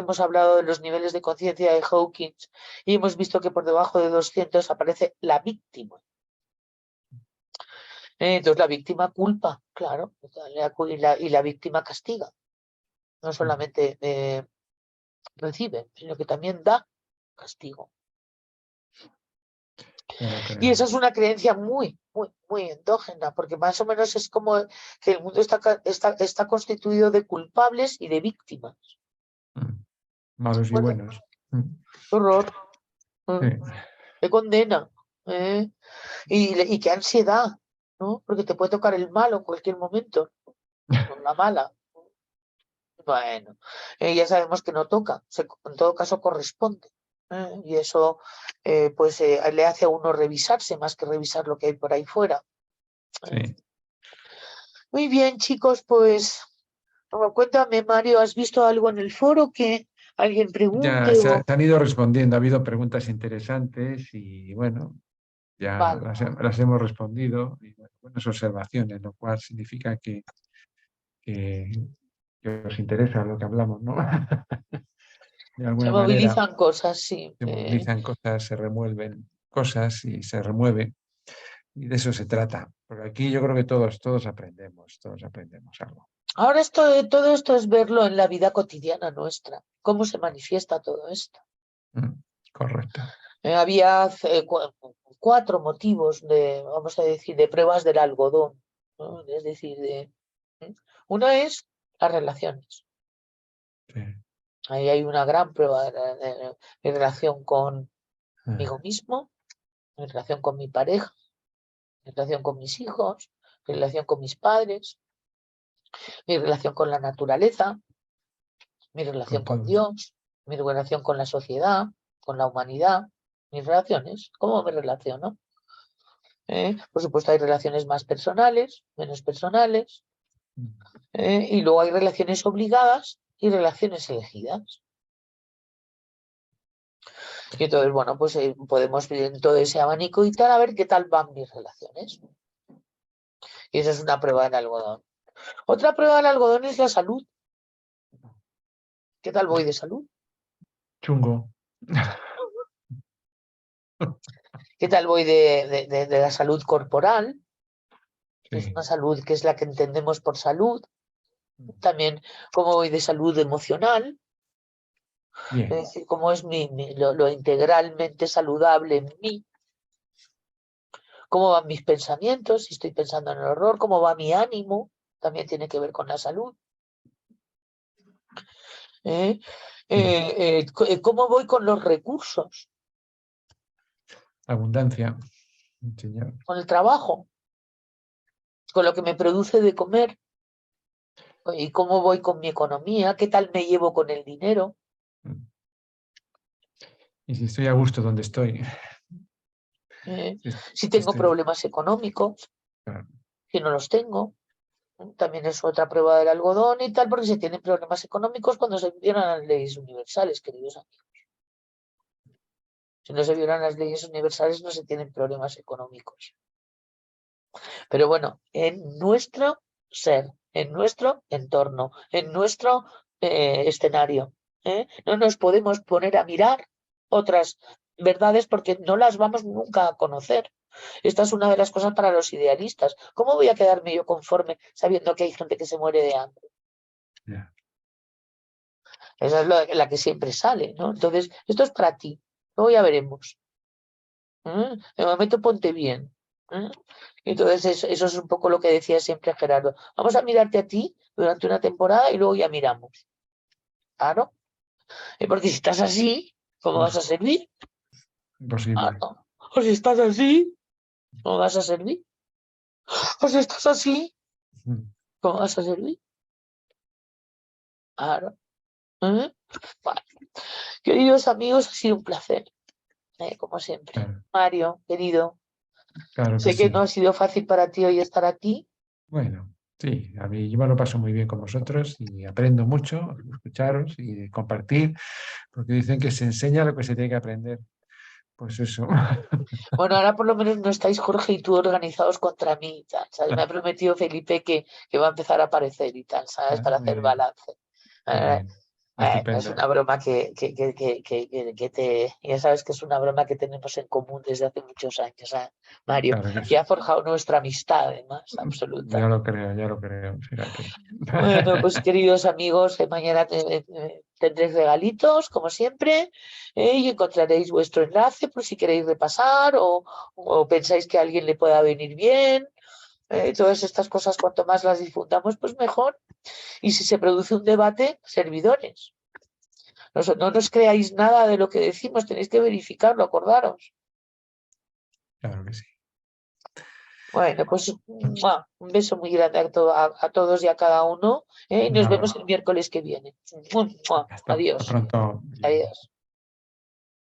hemos hablado de los niveles de conciencia de Hawkins y hemos visto que por debajo de 200 aparece la víctima. Entonces la víctima culpa, claro, y la víctima castiga. No solamente recibe, sino que también da castigo. Y esa es una creencia muy, muy, muy endógena, porque más o menos es como que el mundo está constituido de culpables y de víctimas. Malos y Bueno, buenos. horror. Sí. Qué condena. Y qué ansiedad, ¿no? Porque te puede tocar el malo en cualquier momento, con la mala. Bueno, ya sabemos que no toca, en todo caso corresponde. Y eso pues le hace a uno revisarse más que revisar lo que hay por ahí fuera. Sí. Muy bien, chicos, pues cuéntame, Mario, ¿has visto algo en el foro que alguien pregunte? Ya se han ido respondiendo, ha habido preguntas interesantes y bueno, ya Vale. las hemos respondido y bueno, buenas observaciones, lo cual significa que os interesa lo que hablamos, ¿no? De alguna Se manera movilizan cosas, sí. se movilizan cosas, se remueven cosas y se remueve. Y de eso se trata. Porque aquí yo creo que todos aprendemos algo. Ahora todo esto es verlo en la vida cotidiana nuestra, cómo se manifiesta todo esto. Correcto. Había 4 motivos vamos a decir, de pruebas del algodón, ¿no? Es decir, una es las relaciones. Sí. Ahí hay una gran prueba de relación conmigo mismo, en relación con mi pareja, en relación con mis hijos, en relación con mis padres, mi relación con la naturaleza, mi relación con Dios, mi relación con la sociedad, con la humanidad, mis relaciones, cómo me relaciono. Por supuesto hay relaciones más personales, menos personales, y luego hay relaciones obligadas y relaciones elegidas. Y entonces, bueno, pues podemos ver en todo ese abanico y tal, a ver qué tal van mis relaciones. Y esa es una prueba del algodón. Otra prueba del algodón es la salud. ¿Qué tal voy de salud? Chungo. ¿Qué tal voy de la salud corporal? Sí. Es una salud que es la que entendemos por salud. También cómo voy de salud emocional. Bien. Es decir, cómo es lo integralmente saludable en mí. Cómo van mis pensamientos, si estoy pensando en el horror, cómo va mi ánimo, también tiene que ver con la salud. ¿Cómo voy con los recursos? Abundancia, señor. Con el trabajo, con lo que me produce de comer. ¿Y cómo voy con mi economía? ¿Qué tal me llevo con el dinero? Y si estoy a gusto donde estoy. Si tengo problemas económicos, Claro. si no los tengo. También es otra prueba del algodón y tal, porque se tienen problemas económicos cuando se violan las leyes universales, queridos amigos. Si no se violan las leyes universales, no se tienen problemas económicos. Pero bueno, en nuestro ser, en nuestro entorno, en nuestro escenario, no nos podemos poner a mirar otras verdades porque no las vamos nunca a conocer. Esta es una de las cosas para los idealistas. ¿Cómo voy a quedarme yo conforme sabiendo que hay gente que se muere de hambre? Ya. Esa es la que siempre sale, ¿no? Entonces, esto es para ti. Luego ya veremos. De momento ponte bien. Entonces, eso es un poco lo que decía siempre Gerardo. Vamos a mirarte a ti durante una temporada y luego ya miramos. Claro. Porque si estás así, ¿cómo vas a servir? Imposible. Claro. O si estás así, ¿cómo vas a servir? O si estás así, Mm. ¿cómo vas a servir? Claro. Vale. Queridos amigos, ha sido un placer, como siempre. Claro, Mario, querido, claro que sé que no ha sí. sido fácil para ti hoy estar aquí. Bueno, sí, a mí yo me lo paso muy bien con vosotros y aprendo mucho escucharos y de compartir, porque dicen que se enseña lo que se tiene que aprender. Pues eso. Bueno, ahora por lo menos no estáis Jorge y tú organizados contra mí y tal, ¿sabes? Me ha prometido Felipe que va a empezar a aparecer y tal, ¿sabes? Para Muy hacer bien, balance. muy Eh, bien. Es Estupendo. una broma ya sabes que es una broma que tenemos en común desde hace muchos años, Mario, Claro que y sí. ha forjado nuestra amistad, además, absoluta. Ya lo creo, fíjate. Bueno, pues queridos amigos, mañana tendréis regalitos, como siempre, y encontraréis vuestro enlace por si queréis repasar o pensáis que a alguien le pueda venir bien. Todas estas cosas, cuanto más las difundamos, pues mejor. Y si se produce un debate, servidores. No nos creáis nada de lo que decimos, tenéis que verificarlo, acordaros. Claro que sí. Bueno, pues un beso muy grande a todos y a cada uno, y Un nos vemos abrazo. el miércoles que viene. Hasta Adiós. pronto. Adiós.